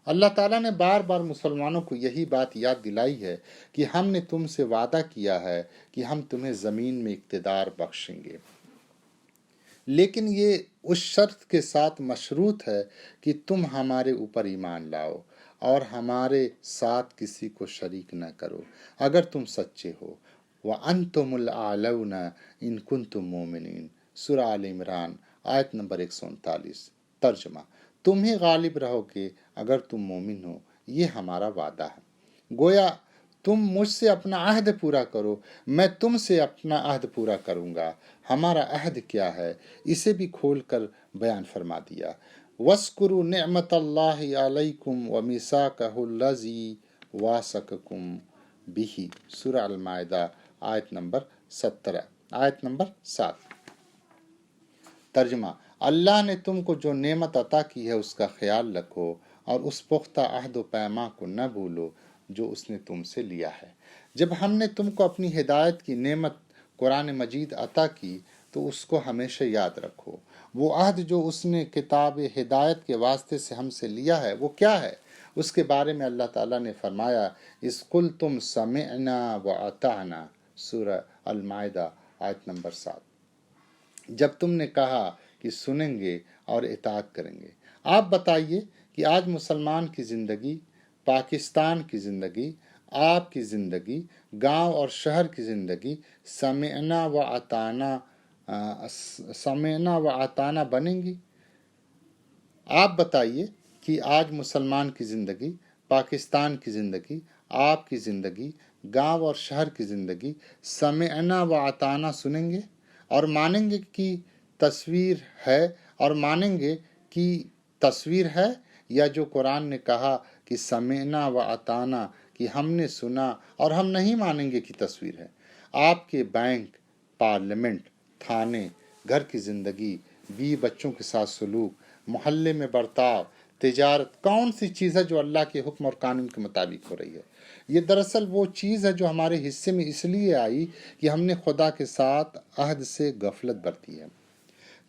اللہ تعالیٰ نے بار بار مسلمانوں کو یہی بات یاد دلائی ہے کہ ہم نے تم سے وعدہ کیا ہے کہ ہم تمہیں زمین میں اقتدار بخشیں گے، لیکن یہ اس شرط کے ساتھ مشروط ہے کہ تم ہمارے اوپر ایمان لاؤ اور ہمارے ساتھ کسی کو شریک نہ کرو اگر تم سچے ہو۔ وَأَنْتُمُ الْأَعْلَوْنَ إِن كُنتُم مُؤْمِنِينَ۔ سورہ آل عمران آیت نمبر 139۔ ترجمہ: तुम ही गालिब रहोगे अगर तुम मोमिन हो, ये हमारा वादा है। गोया तुम मुझसे अपना अहद पूरा करो, मैं तुमसे अपना अहद पूरा करूंगा। हमारा अहद क्या है, इसे भी खोल कर बयान फरमा दिया। वस्कुरु निअमतल्लाहि अलैकुम व मिसाकहुल्लज़ी वासककुम बिही, सूरह अल-माइदा आयत नंबर 17, आयत नंबर 7। तर्जुमा, अल्लाह ने तुमको जो नेमत अता की है उसका ख्याल रखो और उस पुख्ता अहद व पैमा को न भूलो जो उसने तुमसे लिया है। जब हमने तुमको अपनी हिदायत की नेमत कुरान मजीद अता की तो उसको हमेशा याद रखो। वो अहद जो उसने किताब हिदायत के वास्ते से हमसे लिया है वो क्या है, उसके बारे में अल्लाह ताला ने फरमाया, इस कुल तुम समिअना व अताना, सूरह अल-माइदा आयत नंबर 7। जब तुमने कहा कि सुनेंगे और इताअत करेंगे। आप बताइए कि आज मुसलमान की ज़िंदगी, पाकिस्तान की ज़िंदगी, आपकी ज़िंदगी, गांव और शहर की ज़िंदगी समेना व आताना बनेंगी? आप बताइए कि आज मुसलमान की ज़िंदगी, पाकिस्तान की ज़िंदगी, आपकी ज़िंदगी, गांव और शहर की ज़िंदगी समेना व आताना सुनेंगे और मानेंगे कि तस्वीर है, और मानेंगे कि तस्वीर है, या जो कुरान ने कहा कि समेना व अताना, कि हमने सुना और हम नहीं मानेंगे कि तस्वीर है। आपके बैंक, पार्लियामेंट, थाने, घर की ज़िंदगी, बीवी बच्चों के साथ सलूक, मोहल्ले में बर्ताव, तिजारत, कौन सी चीज़ है जो अल्लाह के हुक्म और कानून के मुताबिक हो रही है? ये दरअसल वो चीज़ है जो हमारे हिस्से में इसलिए आई कि हमने खुदा के साथ अहद से गफलत बरती है।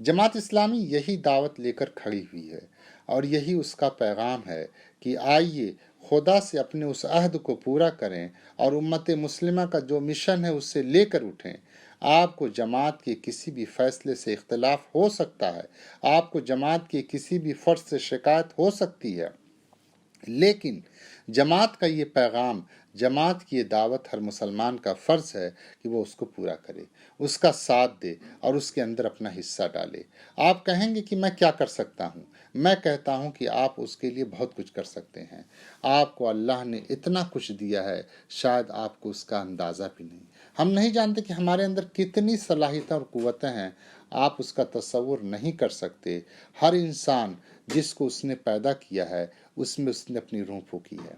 जमात इस्लामी यही दावत लेकर खड़ी हुई है और यही उसका पैगाम है कि आइए खुदा से अपने उस अहद को पूरा करें और उम्मत मुस्लिमा का जो मिशन है उससे लेकर उठें। आपको जमात के किसी भी फैसले से इख्तिलाफ हो सकता है, आपको जमात के किसी भी फर्ज से शिकायत हो सकती है, लेकिन जमात का ये पैगाम, जमात की ये दावत हर मुसलमान का फ़र्ज है कि वो उसको पूरा करे, उसका साथ दे और उसके अंदर अपना हिस्सा डाले। आप कहेंगे कि मैं क्या कर सकता हूँ? मैं कहता हूँ कि आप उसके लिए बहुत कुछ कर सकते हैं। आपको अल्लाह ने इतना कुछ दिया है, शायद आपको उसका अंदाज़ा भी नहीं। हम नहीं जानते कि हमारे अंदर कितनी सलाहियतें और क़ुव्वतें हैं, आप उसका तसव्वुर नहीं कर सकते। हर इंसान जिसको उसने पैदा किया है उसमें उसने अपनी रूह फूंकी है।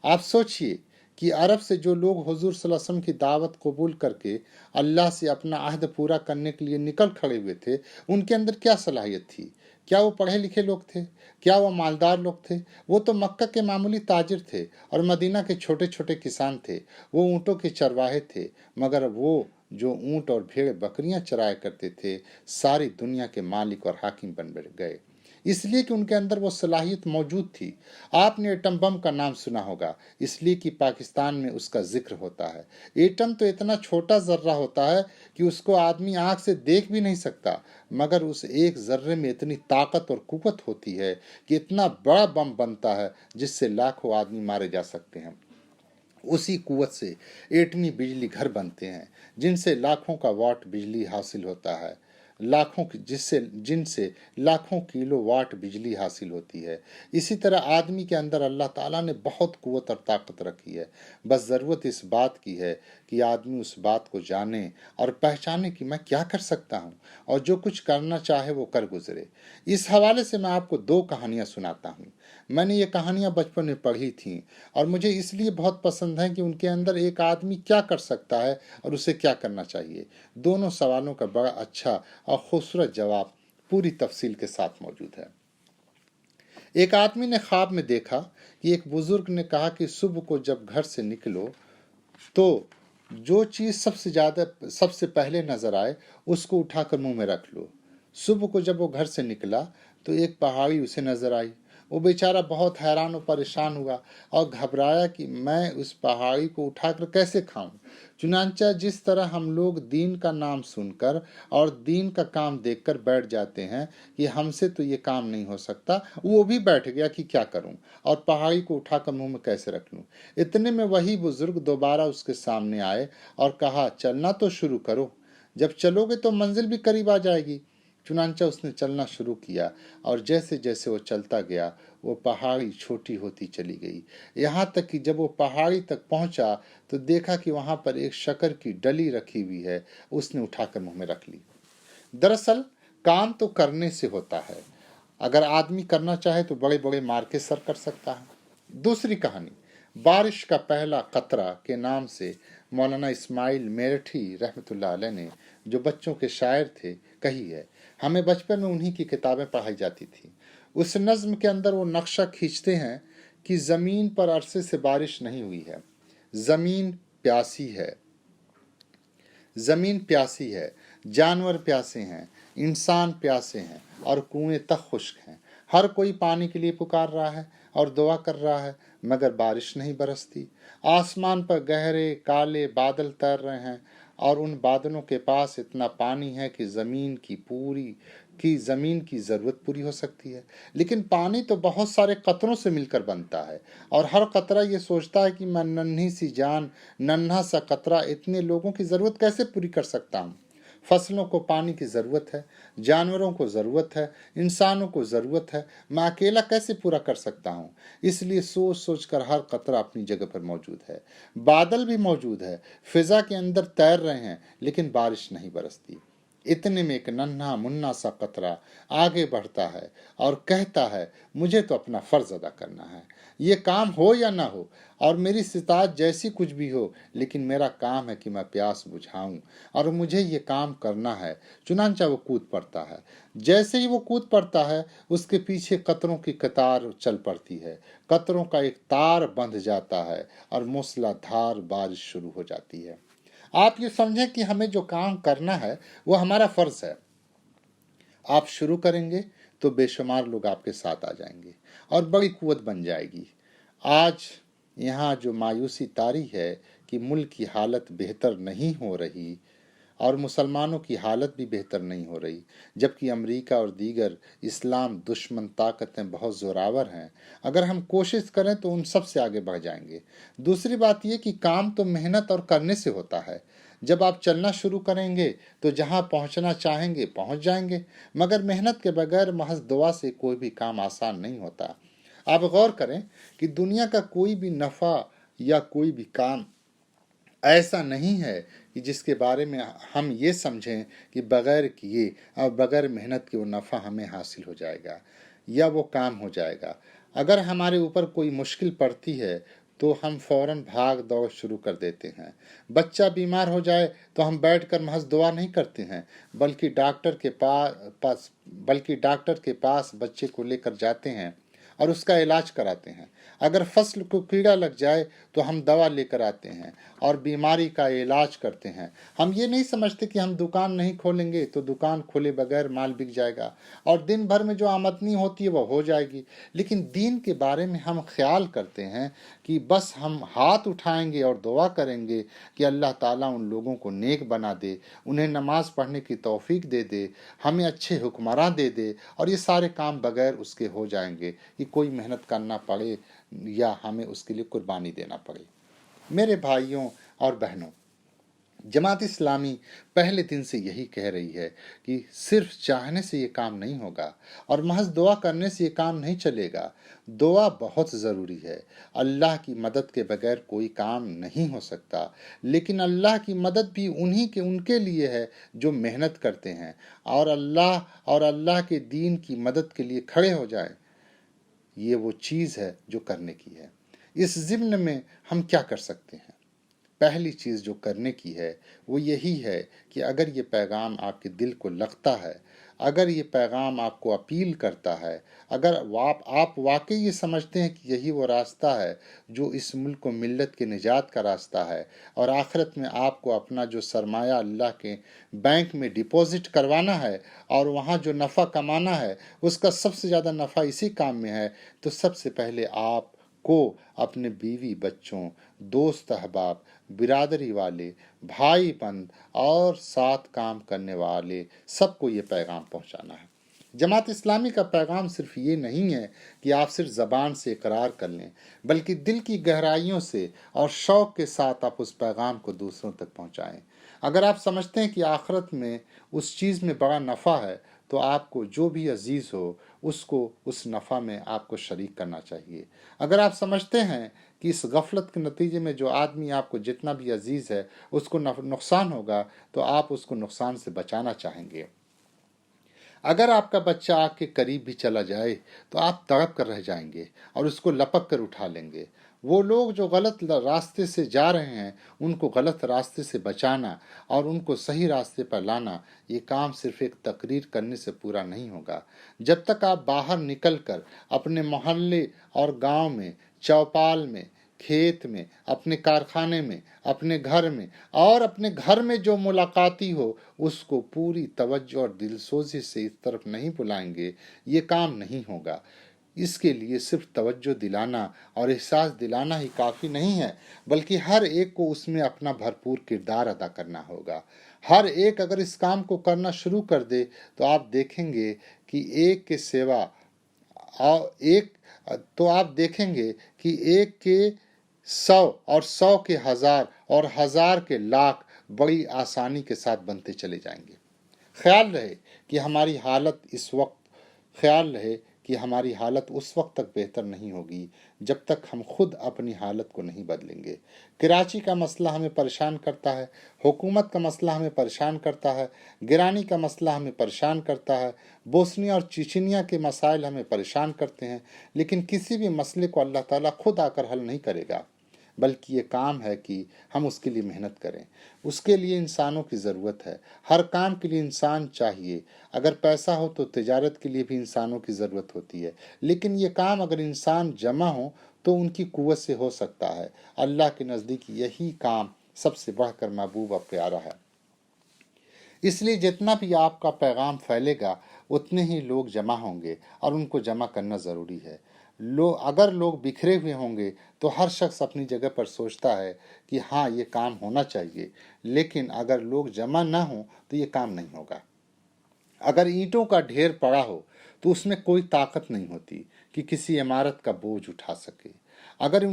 आप सोचिए कि अरब से जो लोग हुजूर सल्लल्लाहु अलैहि वसल्लम की दावत कबूल करके अल्लाह से अपना अहद पूरा करने के लिए निकल खड़े हुए थे, उनके अंदर क्या सलाहियत थी? क्या वो पढ़े लिखे लोग थे? क्या वो मालदार लोग थे? वो तो मक्का के मामूली ताजिर थे और मदीना के छोटे छोटे किसान थे। वो ऊँटों के चरवाहे थे, मगर वो जो ऊँट और भेड़ बकरियां चराया करते थे, सारी दुनिया के मालिक और हाकिम बन गए, इसलिए कि उनके अंदर वो सलाहियत मौजूद थी। आपने एटम बम का नाम सुना होगा, इसलिए कि पाकिस्तान में उसका जिक्र होता है। एटम तो इतना छोटा जर्रा होता है कि उसको आदमी आंख से देख भी नहीं सकता, मगर उस एक जर्रे में इतनी ताकत और कुव्वत होती है कि इतना बड़ा बम बनता है जिससे लाखों आदमी मारे जा सकते हैं। उसी कुव्वत से एटमी बिजली घर बनते हैं जिनसे लाखों का वाट बिजली हासिल होता है, जिनसे लाखों किलो वाट बिजली हासिल होती है। इसी तरह आदमी के अंदर अल्लाह ताला ने बहुत कुव्वत और ताकत रखी है। बस ज़रूरत इस बात की है कि आदमी उस बात को जाने और पहचाने कि मैं क्या कर सकता हूँ और जो कुछ करना चाहे वो कर गुजरे। इस हवाले से मैं आपको 2 कहानियाँ सुनाता हूँ। मैंने ये कहानियाँ बचपन में पढ़ी थीं और मुझे इसलिए बहुत पसंद है कि उनके अंदर एक आदमी क्या कर सकता है और उसे क्या करना चाहिए। दोनों सवालों का बड़ा अच्छा और खूबसूरत जवाब पूरी तफसील के साथ मौजूद है। एक आदमी ने ख्वाब में देखा कि एक बुजुर्ग ने कहा कि सुबह को जब घर से निकलो तो जो चीज़ सबसे पहले नजर आए उसको उठाकर मुंह में रख लो। सुबह को जब वो घर से निकला तो एक पहाड़ी उसे नजर आई। वो बेचारा बहुत हैरान और परेशान हुआ और घबराया कि मैं उस पहाड़ी को उठाकर कैसे खाऊं। चुनांचा जिस तरह हम लोग दीन का नाम सुनकर और दीन का काम देखकर बैठ जाते हैं कि हमसे तो ये काम नहीं हो सकता, वो भी बैठ गया कि क्या करूं और पहाड़ी को उठाकर मुंह में कैसे रख लूं। इतने में वही बुजुर्ग दोबारा उसके सामने आए और कहा, चलना तो शुरू करो, जब चलोगे तो मंजिल भी करीब आ जाएगी। चुनांचा उसने चलना शुरू किया और जैसे जैसे वो चलता गया वो पहाड़ी छोटी होती चली गई, यहाँ तक कि जब वो पहाड़ी तक पहुंचा तो देखा कि वहां पर एक शक्कर की डली रखी हुई है। उसने उठाकर मुंह में रख ली। दरअसल काम तो करने से होता है। अगर आदमी करना चाहे तो बड़े बड़े मार के सर कर सकता है। दूसरी कहानी बारिश का पहला कतरा के नाम से मौलाना इस्माइल मेरठी रहमतुल्लाह अलैह ने, जो बच्चों के शायर थे, कही है। हमें बचपन में उन्हीं की किताबें पढ़ाई जाती थी। उस नज्म के अंदर वो नक्शा खींचते हैं कि जमीन पर अरसे से बारिश नहीं हुई है। जमीन प्यासी है, जमीन प्यासी है, जानवर प्यासे हैं, इंसान प्यासे हैं और कुएं तक खुश्क हैं। हर कोई पानी के लिए पुकार रहा है और दुआ कर रहा है, मगर बारिश नहीं बरसती। आसमान पर गहरे काले बादल तैर रहे हैं और उन बादलों के पास इतना पानी है कि जमीन की जरूरत पूरी हो सकती है। लेकिन पानी तो बहुत सारे कतरों से मिलकर बनता है और हर कतरा ये सोचता है कि मैं नन्ही सी जान, नन्हा सा कतरा इतने लोगों की जरूरत कैसे पूरी कर सकता हूँ। फसलों को पानी की ज़रूरत है, जानवरों को ज़रूरत है, इंसानों को ज़रूरत है, मैं अकेला कैसे पूरा कर सकता हूँ। इसलिए सोच सोच कर हर कतरा अपनी जगह पर मौजूद है। बादल भी मौजूद है, फिजा के अंदर तैर रहे हैं, लेकिन बारिश नहीं बरसती। इतने में एक नन्हा मुन्ना सा कतरा आगे बढ़ता है और कहता है, मुझे तो अपना फर्ज अदा करना है, ये काम हो या ना हो और मेरी सिताज जैसी कुछ भी हो, लेकिन मेरा काम है कि मैं प्यास बुझाऊं और मुझे ये काम करना है। चुनांचा वो कूद पड़ता है। जैसे ही वो कूद पड़ता है उसके पीछे कतरों की कतार चल पड़ती है। कतरों का एक तार बंध जाता है और मूसलाधार बारिश शुरू हो जाती है। आप ये समझें कि हमें जो काम करना है वो हमारा फर्ज है। आप शुरू करेंगे तो बेशुमार लोग आपके साथ आ जाएंगे और बड़ी कुव्वत बन जाएगी। आज यहाँ जो मायूसी तारी है कि मुल्क की हालत बेहतर नहीं हो रही और मुसलमानों की हालत भी बेहतर नहीं हो रही, जबकि अमेरिका और दीगर इस्लाम दुश्मन ताकतें बहुत ज़ोरावर हैं। अगर हम कोशिश करें तो उन सब से आगे बढ़ जाएंगे। दूसरी बात यह कि काम तो मेहनत और करने से होता है। जब आप चलना शुरू करेंगे तो जहां पहुंचना चाहेंगे पहुंच जाएंगे, मगर मेहनत के बगैर महज दुआ से कोई भी काम आसान नहीं होता। आप गौर करें कि दुनिया का कोई भी नफ़ा या कोई भी काम ऐसा नहीं है कि जिसके बारे में हम ये समझें कि बगैर किए और बगैर मेहनत के वो नफ़ा हमें हासिल हो जाएगा या वो काम हो जाएगा। अगर हमारे ऊपर कोई मुश्किल पड़ती है तो हम फौरन भाग दौड़ शुरू कर देते हैं। बच्चा बीमार हो जाए तो हम बैठकर महज दुआ नहीं करते हैं, बल्कि डॉक्टर के पास बच्चे को लेकर जाते हैं और उसका इलाज कराते हैं। अगर फसल को कीड़ा लग जाए तो हम दवा लेकर आते हैं और बीमारी का इलाज करते हैं। हम ये नहीं समझते कि हम दुकान नहीं खोलेंगे तो दुकान खोले बगैर माल बिक जाएगा और दिन भर में जो आमदनी होती है वो हो जाएगी। लेकिन दीन के बारे में हम ख्याल करते हैं कि बस हम हाथ उठाएंगे और दुआ करेंगे कि अल्लाह ताला उन लोगों को नेक बना दे, उन्हें नमाज पढ़ने की तौफीक दे दे, हमें अच्छे हुक्मरान दे दे और ये सारे काम बगैर उसके हो जाएंगे कि कोई मेहनत करना पड़े या हमें उसके लिए कुर्बानी देना पड़े। मेरे भाइयों और बहनों, जमात इस्लामी पहले दिन से यही कह रही है कि सिर्फ चाहने से ये काम नहीं होगा और महज दुआ करने से ये काम नहीं चलेगा। दुआ बहुत ज़रूरी है। अल्लाह की मदद के बगैर कोई काम नहीं हो सकता, लेकिन अल्लाह की मदद भी उनके लिए है जो मेहनत करते हैं और अल्लाह के दीन की मदद के लिए खड़े हो जाए। ये वो चीज़ है जो करने की है। इस ज़िम्न में हम क्या कर सकते हैं? पहली चीज़ जो करने की है वो यही है कि अगर ये पैगाम आपके दिल को लगता है, अगर ये पैगाम आपको अपील करता है, अगर आप वाकई ये समझते हैं कि यही वो रास्ता है जो इस मुल्क को मिल्लत के निजात का रास्ता है और आखिरत में आपको अपना जो सरमाया अल्लाह के बैंक में डिपॉजिट करवाना है और वहाँ जो नफ़ा कमाना है उसका सबसे ज़्यादा नफ़ा इसी काम में है, तो सबसे पहले आप को अपने बीवी बच्चों, दोस्त अहबाब, बिरादरी वाले, भाई बंद और साथ काम करने वाले सबको ये पैगाम पहुंचाना है। जमात इस्लामी का पैगाम सिर्फ ये नहीं है कि आप सिर्फ ज़बान से इकरार कर लें, बल्कि दिल की गहराइयों से और शौक़ के साथ आप उस पैगाम को दूसरों तक पहुंचाएं। अगर आप समझते हैं कि आखिरत में उस चीज़ में बड़ा नफ़ा है تو آپ کو جو بھی عزیز ہو اس کو اس نفع میں آپ کو شریک کرنا چاہیے۔ اگر آپ سمجھتے ہیں کہ اس غفلت کے نتیجے میں جو آدمی آپ کو جتنا بھی عزیز ہے اس کو نقصان ہوگا تو آپ اس کو نقصان سے بچانا چاہیں گے۔ اگر آپ کا بچہ آپ کے قریب بھی چلا جائے تو آپ تڑپ کر رہ جائیں گے اور اس کو لپک کر اٹھا لیں گے۔ وہ لوگ جو غلط راستے سے جا رہے ہیں ان کو غلط راستے سے بچانا اور ان کو صحیح راستے پر لانا، یہ کام صرف ایک تقریر کرنے سے پورا نہیں ہوگا۔ جب تک آپ باہر نکل کر اپنے محلے اور گاؤں میں، چوپال میں، کھیت میں، اپنے کارخانے میں، اپنے گھر میں اور اپنے گھر میں جو ملاقاتی ہو اس کو پوری توجہ اور دل سوزی سے اس طرف نہیں بلائیں گے، یہ کام نہیں ہوگا۔ اس کے لیے صرف توجہ دلانا اور احساس دلانا ہی کافی نہیں ہے، بلکہ ہر ایک کو اس میں اپنا بھرپور کردار ادا کرنا ہوگا۔ ہر ایک اگر اس کام کو کرنا شروع کر دے تو آپ دیکھیں گے کہ ایک کے سوا ایک کے 100 اور 100 کے 1000 اور 1000 کے لاکھ بڑی آسانی کے ساتھ بنتے چلے جائیں گے۔ خیال رہے کہ ہماری حالت اس وقت تک بہتر نہیں ہوگی جب تک ہم خود اپنی حالت کو نہیں بدلیں گے۔ کراچی کا مسئلہ ہمیں پریشان کرتا ہے، حکومت کا مسئلہ ہمیں پریشان کرتا ہے، گرانی کا مسئلہ ہمیں پریشان کرتا ہے، بوسنیا اور چیچنیا کے مسائل ہمیں پریشان کرتے ہیں، لیکن کسی بھی مسئلے کو اللہ تعالیٰ خود آ کر حل نہیں کرے گا، بلکہ یہ کام ہے کہ ہم اس کے لیے محنت کریں۔ اس کے لیے انسانوں کی ضرورت ہے، ہر کام کے لیے انسان چاہیے۔ اگر پیسہ ہو تو تجارت کے لیے بھی انسانوں کی ضرورت ہوتی ہے، لیکن یہ کام اگر انسان جمع ہو تو ان کی قوت سے ہو سکتا ہے۔ اللہ کے نزدیک یہی کام سب سے بڑھ کر محبوب اور پیارا ہے۔ اس لیے جتنا بھی آپ کا پیغام پھیلے گا اتنے ہی لوگ جمع ہوں گے اور ان کو جمع کرنا ضروری ہے۔ اگر لوگ بکھرے ہوئے ہوں گے تو ہر شخص اپنی جگہ پر سوچتا ہے کہ ہاں یہ کام ہونا چاہیے، لیکن اگر لوگ جمع نہ ہوں تو یہ کام نہیں ہوگا۔ اگر اینٹوں کا ڈھیر پڑا ہو تو اس میں کوئی طاقت نہیں ہوتی کہ کسی عمارت کا بوجھ اٹھا سکے۔ اگر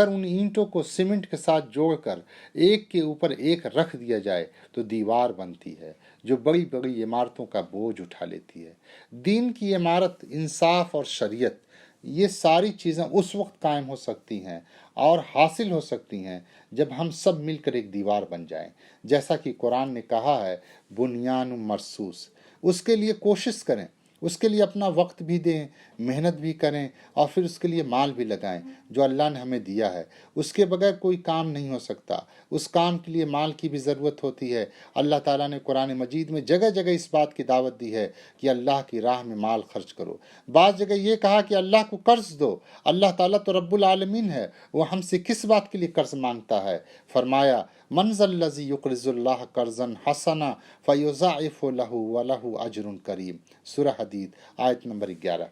ان اینٹوں کو سیمنٹ کے ساتھ جوڑ کر ایک کے اوپر ایک رکھ دیا جائے تو دیوار بنتی ہے جو بڑی بڑی عمارتوں کا بوجھ اٹھا لیتی ہے۔ دین کی عمارت، انصاف اور شریعت، یہ ساری چیزیں اس وقت قائم ہو سکتی ہیں اور حاصل ہو سکتی ہیں جب ہم سب مل کر ایک دیوار بن جائیں، جیسا کہ قرآن نے کہا ہے بنیان مرصوص۔ اس کے لیے کوشش کریں، اس کے لیے اپنا وقت بھی دیں، محنت بھی کریں اور پھر اس کے لیے مال بھی لگائیں جو اللہ نے ہمیں دیا ہے۔ اس کے بغیر کوئی کام نہیں ہو سکتا، اس کام کے لیے مال کی بھی ضرورت ہوتی ہے۔ اللہ تعالیٰ نے قرآن مجید میں جگہ جگہ اس بات کی دعوت دی ہے کہ اللہ کی راہ میں مال خرچ کرو۔ بعض جگہ یہ کہا کہ اللہ کو قرض دو۔ اللہ تعالیٰ تو رب العالمین ہے، وہ ہم سے کس بات کے لیے قرض مانگتا ہے؟ فرمایا من ذا الذی یقرض اللہ قرضا حسنا فیضاعف لہ ولہ اجر کریم، سورہ حدید آیت نمبر 11۔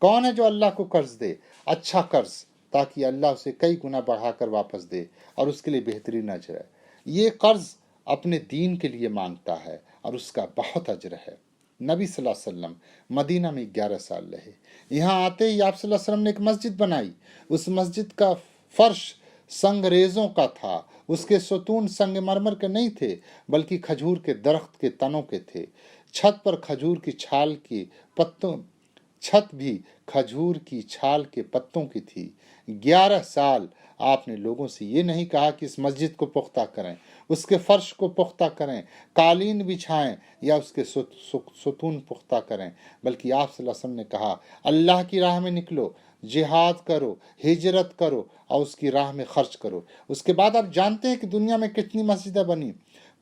کون ہے جو اللہ کو قرض دے، اچھا قرض، تاکہ اللہ اسے کئی گنا بڑھا کر واپس دے اور اس کے لیے بہترین اجر ہے۔ یہ قرض اپنے دین کے لیے مانگتا ہے اور اس کا بہت اجر ہے۔ نبی صلی اللہ علیہ وسلم مدینہ میں 11 سال رہے۔ یہاں آتے ہی آپ صلی اللہ علیہ وسلم نے ایک مسجد بنائی۔ اس مسجد کا فرش سنگ ریزوں کا تھا، اس کے ستون سنگ مرمر کے نہیں تھے بلکہ کھجور کے درخت کے تنوں کے تھے۔ چھت پر کھجور کی چھال کی پتوں چھت بھی کھجور کی چھال کے پتوں کی تھی۔ 11 سال آپ نے لوگوں سے یہ نہیں کہا کہ اس مسجد کو پختہ کریں، اس کے فرش کو پختہ کریں، قالین بچھائیں یا اس کے ستون پختہ کریں، بلکہ آپ صلی اللہ علیہ وسلم نے کہا اللہ کی راہ میں نکلو، جہاد کرو، ہجرت کرو اور اس کی راہ میں خرچ کرو۔ اس کے بعد آپ جانتے ہیں کہ دنیا میں کتنی مسجدیں بنی۔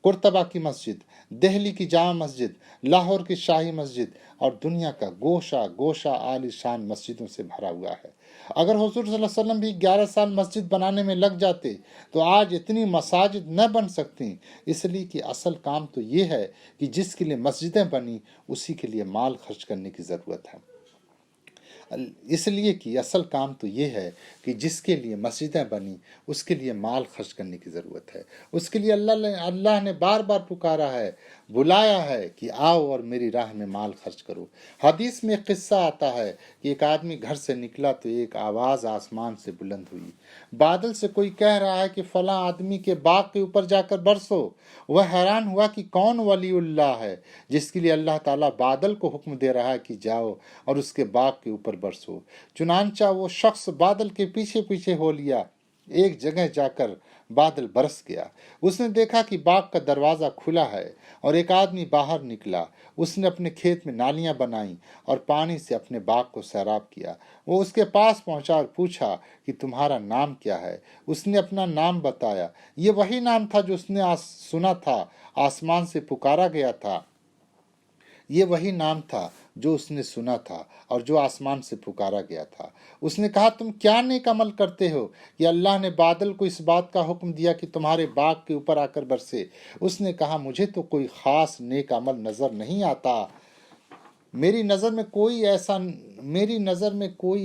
قرطبہ کی مسجد، دہلی کی جامع مسجد، لاہور کی شاہی مسجد اور دنیا کا گوشہ گوشہ عالی شان مسجدوں سے بھرا ہوا ہے۔ اگر حضور صلی اللہ علیہ وسلم بھی 11 سال مسجد بنانے میں لگ جاتے تو آج اتنی مساجد نہ بن سکتی، اس لیے کہ اصل کام تو یہ ہے کہ جس کے لیے مسجدیں بنی اسی کے لیے مال خرچ کرنے کی ضرورت ہے۔ इसलिए कि असल काम तो ये है कि जिसके लिए मस्जिदें बनी उसके लिए माल खर्च करने की ज़रूरत है। उसके लिए अल्लाह ने बार बार पुकारा है, बुलाया है कि आओ और मेरी राह में माल खर्च करो। हदीस में एक किस्सा आता है कि एक आदमी घर से निकला तो एक आवाज़ आसमान से बुलंद हुई। बादल से कोई कह रहा है कि फलां आदमी के बाग के ऊपर जाकर बरसो। वह हैरान हुआ कि कौन वलीउल्लाह है जिसके लिए अल्लाह ताला बादल को हुक्म दे रहा है कि जाओ और उसके बाग के ऊपर बरसो। चुनांचा वो शख्स बादल के पीछे पीछे हो लिया। एक जगह जाकर बादल बरस गया। उसने देखा कि बाग का दरवाज़ा खुला है और एक आदमी बाहर निकला। उसने अपने खेत में नालियां बनाई और पानी से अपने बाग को सैराब किया। वो उसके पास पहुंचा और पूछा कि तुम्हारा नाम क्या है। उसने अपना नाम बताया। ये वही नाम था जो उसने सुना था, आसमान से पुकारा गया था। ये वही नाम था जो उसने सुना था और जो आसमान से पुकारा गया था। उसने कहा, तुम क्या नेक अमल करते हो कि अल्लाह ने बादल को इस बात का हुक्म दिया कि तुम्हारे बाग के ऊपर आकर बरसे। उसने कहा, मुझे तो कोई खास नेक अमल नजर नहीं आता। मेरी नज़र में कोई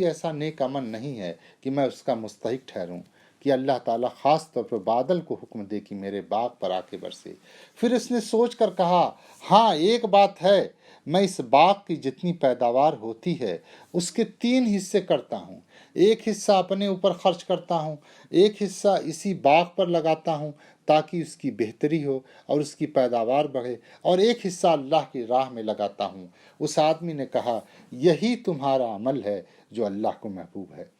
ऐसा नेक अमल नहीं है कि मैं उसका मुस्तहिक ठहरूं कि अल्लाह ताला खास तौर पर बादल को हुक्म दे कि मेरे बाग पर आके बरसे। फिर उसने सोच कर कहा, हाँ एक बात है, मैं इस बाग की जितनी पैदावार होती है उसके 3 हिस्से करता हूँ। एक हिस्सा अपने ऊपर खर्च करता हूँ, एक हिस्सा इसी बाग पर लगाता हूँ ताकि उसकी बेहतरी हो और उसकी पैदावार बढ़े, और एक हिस्सा अल्लाह की राह में लगाता हूँ। उस आदमी ने कहा, यही तुम्हारा अमल है जो अल्लाह को महबूब है।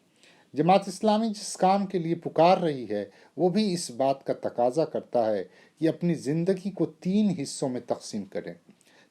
जमात इस्लामी जिस काम के लिए पुकार रही है वो भी इस बात का तकाजा करता है कि अपनी ज़िंदगी को 3 हिस्सों में तकसीम करें।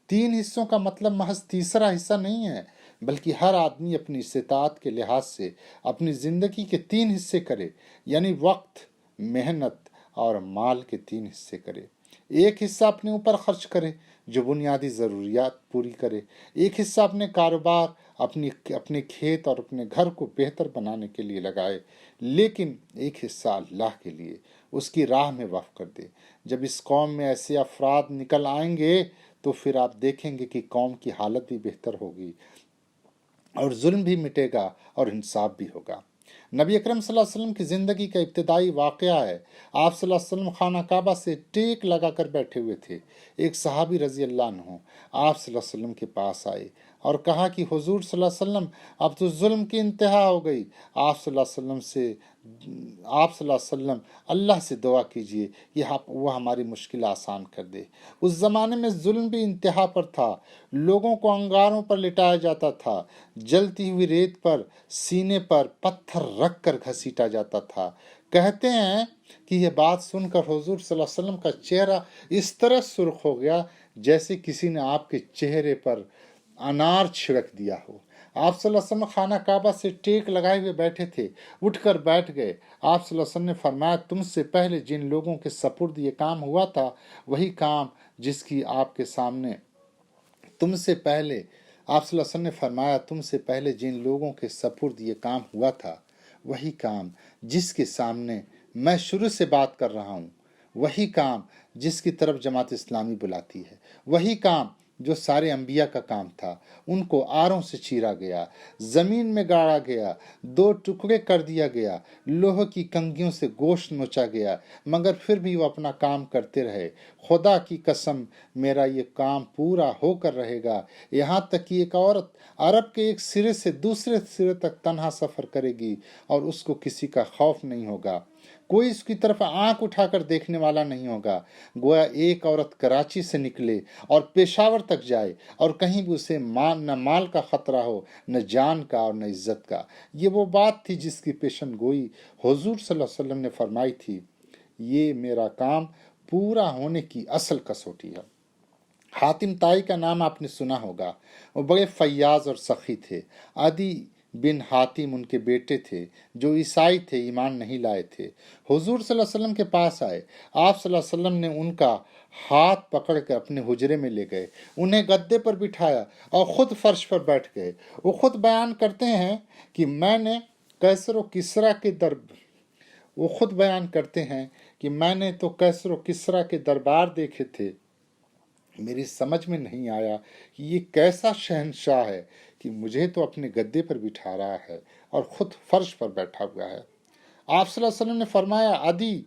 3 हिस्सों का मतलब महज तीसरा हिस्सा नहीं है, बल्कि हर आदमी अपनी इस्तात के लिहाज से अपनी ज़िंदगी के 3 हिस्से करे, यानी वक्त, मेहनत और माल के 3 हिस्से करे। एक हिस्सा अपने ऊपर खर्च करे जो बुनियादी ज़रूरियात पूरी करे। एक हिस्सा अपने कारोबार, अपने खेत और अपने घर को बेहतर बनाने के लिए लगाए, लेकिन एक हिस्सा अल्लाह के लिए उसकी राह में वक्फ कर दे। जब इस कौम में ऐसे अफराद निकल आएंगे तो फिर आप देखेंगे कि कौम की हालत भी बेहतर होगी और जुल्म भी मिटेगा और इंसाफ भी होगा। नबी अकरम सल्लल्लाहु अलैहि वसल्लम की ज़िंदगी का इब्तिदाई वाक़या है। आप सल्लल्लाहु अलैहि वसल्लम खाना काबा से टेक लगाकर बैठे हुए थे। एक सहाबी रज़ी अल्लाह अन्हु आप सल्लल्लाहु अलैहि वसल्लम के पास आए और कहा कि हुजूर सल्लल्लाहु अलैहि वसल्लम, अब तो जुल्म की इंतहा हो गई। आप सल्लल्लाहु अलैहि वसल्लम अल्लाह से दुआ कीजिए कि वह हमारी मुश्किल आसान कर दे। उस ज़माने में जुल्म भी इंतहा पर था। लोगों को अंगारों पर लिटाया जाता था, जलती हुई रेत पर सीने पर पत्थर रख कर घसीटा जाता था। कहते हैं कि यह बात सुनकर हुजूर सल्लल्लाहु अलैहि वसल्लम का चेहरा इस तरह सुर्ख हो गया जैसे किसी ने आपके चेहरे पर अनार छिड़क दिया हो। आप सल्लल्लाहु अलैहि वसल्लम खाना काबा से टेक लगाए हुए बैठे थे, उठकर बैठ गए। आप सल्लल्लाहु अलैहि वसल्लम ने फरमाया, तुमसे पहले जिन लोगों के सपुर्द ये काम हुआ था वही काम जिसकी आपके सामने तुमसे पहले आप सल्लल्लाहु अलैहि वसल्लम ने फरमाया, तुमसे पहले जिन लोगों के सपुर्द ये काम हुआ था वही काम जिसके सामने मैं शुरू से बात कर रहा हूँ, वही काम जिसकी तरफ जमात इस्लामी बुलाती है, वही काम जो सारे अंबिया का काम था। उनको आरों से चीरा गया, जमीन में गाड़ा गया, 2 टुकड़े कर दिया गया, लोहे की कंगियों से गोश्त नोचा गया, मगर फिर भी वो अपना काम करते रहे। खुदा की कसम, मेरा ये काम पूरा होकर रहेगा। यहाँ तक कि एक औरत अरब के एक सिरे से दूसरे सिरे तक तन्हा सफर करेगी और उसको किसी का खौफ नहीं होगा, कोई उसकी तरफ आंख उठाकर देखने वाला नहीं होगा। गोया एक औरत कराची से निकले और पेशावर तक जाए और कहीं भी उसे न माल का खतरा हो, न जान का और न इज्जत का। ये वो बात थी जिसकी पेशन गोई हुजूर सल्लल्लाहु अलैहि वसल्लम ने फरमाई थी। ये मेरा काम पूरा होने की असल कसौटी है। हातिम ताई का नाम आपने सुना होगा। वो बड़े फैयाज और सखी थे। आदि बिन हातिम उनके बेटे थे जो ईसाई थे, ईमान नहीं लाए थे। हुजूर सल्लल्लाहु अलैहि वसल्लम के पास आए। आप सल्लल्लाहु अलैहि वसल्लम ने उनका हाथ पकड़कर अपने हुजरे में ले गए, उन्हें गद्दे पर बिठाया और खुद फर्श पर बैठ गए। वो खुद बयान करते हैं कि मैंने कैसर किसरा के दरबार देखे थे। मेरी समझ में नहीं आया कि ये कैसा शहंशाह है کہ مجھے تو اپنے گدے پر بٹھا رہا ہے اور خود فرش پر بیٹھا ہوا ہے۔ آپ صلی اللہ علیہ وسلم نے فرمایا، عدی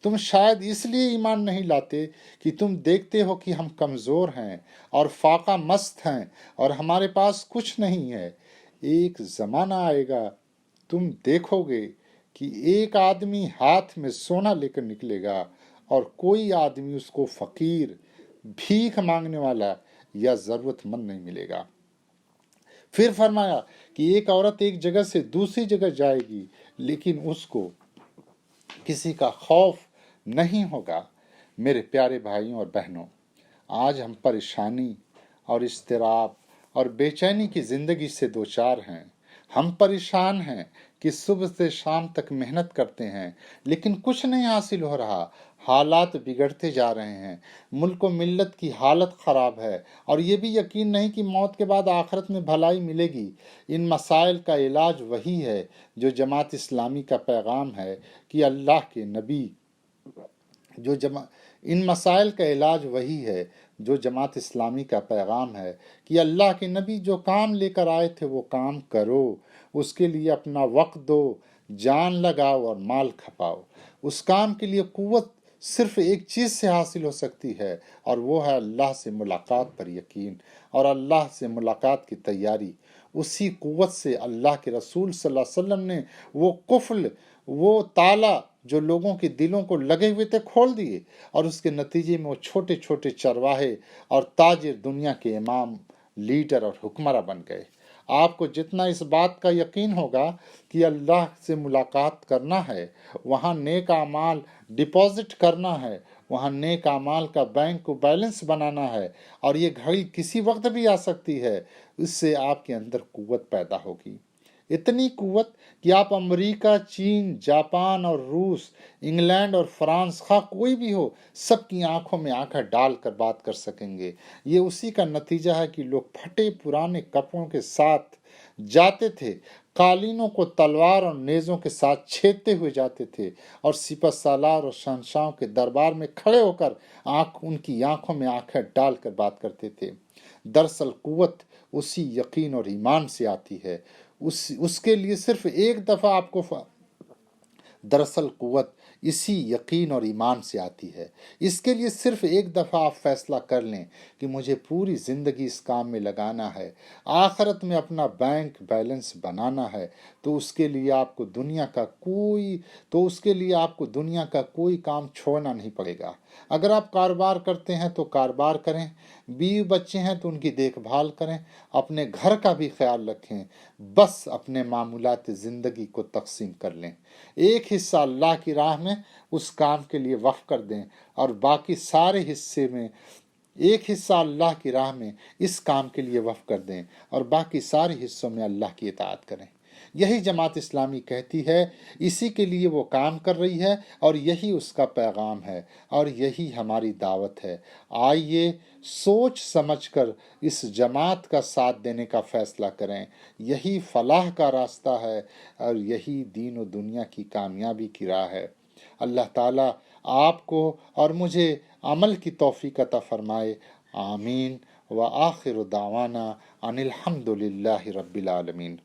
تم شاید اس لیے ایمان نہیں لاتے کہ تم دیکھتے ہو کہ ہم کمزور ہیں اور فاقہ مست ہیں اور ہمارے پاس کچھ نہیں ہے۔ ایک زمانہ آئے گا تم دیکھو گے کہ ایک آدمی ہاتھ میں سونا لے کر نکلے گا اور کوئی آدمی اس کو فقیر، بھیک مانگنے والا یا ضرورت مند نہیں ملے گا۔ پھر فرمایا کہ ایک عورت ایک جگہ سے دوسری جگہ جائے گی لیکن اس کو کسی کا خوف نہیں ہوگا۔ میرے پیارے بھائیوں اور بہنوں، آج ہم پریشانی اور اضطراب اور بے چینی کی زندگی سے دوچار ہیں۔ ہم پریشان ہیں کہ صبح سے شام تک محنت کرتے ہیں لیکن کچھ نہیں حاصل ہو رہا، حالات بگڑتے جا رہے ہیں، ملک و ملت کی حالت خراب ہے اور یہ بھی یقین نہیں کہ موت کے بعد آخرت میں بھلائی ملے گی۔ ان مسائل کا علاج وہی ہے جو جماعت اسلامی کا پیغام ہے کہ اللہ کے نبی ان مسائل کا علاج وہی ہے جو جماعت اسلامی کا پیغام ہے کہ اللہ کے نبی جو کام لے کر آئے تھے وہ کام کرو، اس کے لیے اپنا وقت دو، جان لگاؤ اور مال کھپاؤ۔ اس کام کے لیے قوت صرف ایک چیز سے حاصل ہو سکتی ہے اور وہ ہے اللہ سے ملاقات پر یقین اور اللہ سے ملاقات کی تیاری۔ اسی قوت سے اللہ کے رسول صلی اللہ علیہ وسلم نے وہ قفل، وہ تالا جو لوگوں کے دلوں کو لگے ہوئے تھے کھول دیے اور اس کے نتیجے میں وہ چھوٹے چھوٹے چرواہے اور تاجر دنیا کے امام، لیڈر اور حکمراں بن گئے۔ آپ کو جتنا اس بات کا یقین ہوگا کہ اللہ سے ملاقات کرنا ہے، وہاں نیک اعمال ڈپازٹ کرنا ہے، وہاں نیک اعمال کا بینک کو بیلنس بنانا ہے اور یہ گھڑی کسی وقت بھی آ سکتی ہے، اس سے آپ کے اندر قوت پیدا ہوگی، اتنی قوت کہ آپ امریکہ، چین، جاپان اور روس، انگلینڈ اور فرانس، خواہ کوئی بھی ہو، سب کی آنکھوں میں آنکھیں ڈال کر بات کر سکیں گے۔ یہ اسی کا نتیجہ ہے کہ لوگ پھٹے پرانے کپڑوں کے ساتھ جاتے تھے، قالینوں کو تلوار اور نیزوں کے ساتھ چھیدتے ہوئے جاتے تھے اور سپہ سالار اور شہنشاہوں کے دربار میں کھڑے ہو کر ان کی آنکھوں میں آنکھیں ڈال کر بات کرتے تھے۔ دراصل قوت اسی یقین اور ایمان سے آتی ہے۔ اس کے لیے صرف ایک دفعہ آپ کو دراصل قوت اسی یقین اور ایمان سے آتی ہے۔ اس کے لیے صرف ایک دفعہ آپ فیصلہ کر لیں کہ مجھے پوری زندگی اس کام میں لگانا ہے، آخرت میں اپنا بینک بیلنس بنانا ہے، تو اس کے لیے آپ کو دنیا کا کوئی کام چھوڑنا نہیں پڑے گا۔ اگر آپ کاروبار کرتے ہیں تو کاروبار کریں، بیوی بچے ہیں تو ان کی دیکھ بھال کریں، اپنے گھر کا بھی خیال رکھیں، بس اپنے معمولات زندگی کو تقسیم کر لیں، ایک حصہ اللہ کی راہ میں اس کام کے لیے وقف کر دیں اور باقی سارے حصے میں ایک حصہ اللہ کی راہ میں اس کام کے لیے وقف کر دیں اور باقی سارے حصوں میں اللہ کی اطاعت کریں۔ یہی جماعت اسلامی کہتی ہے، اسی کے لیے وہ کام کر رہی ہے اور یہی اس کا پیغام ہے اور یہی ہماری دعوت ہے۔ آئیے سوچ سمجھ کر اس جماعت کا ساتھ دینے کا فیصلہ کریں، یہی فلاح کا راستہ ہے اور یہی دین و دنیا کی کامیابی کی راہ ہے۔ اللہ تعالیٰ آپ کو اور مجھے عمل کی توفیق عطا فرمائے، آمین۔ وآخر دعوانا ان الحمد للہ رب العالمین۔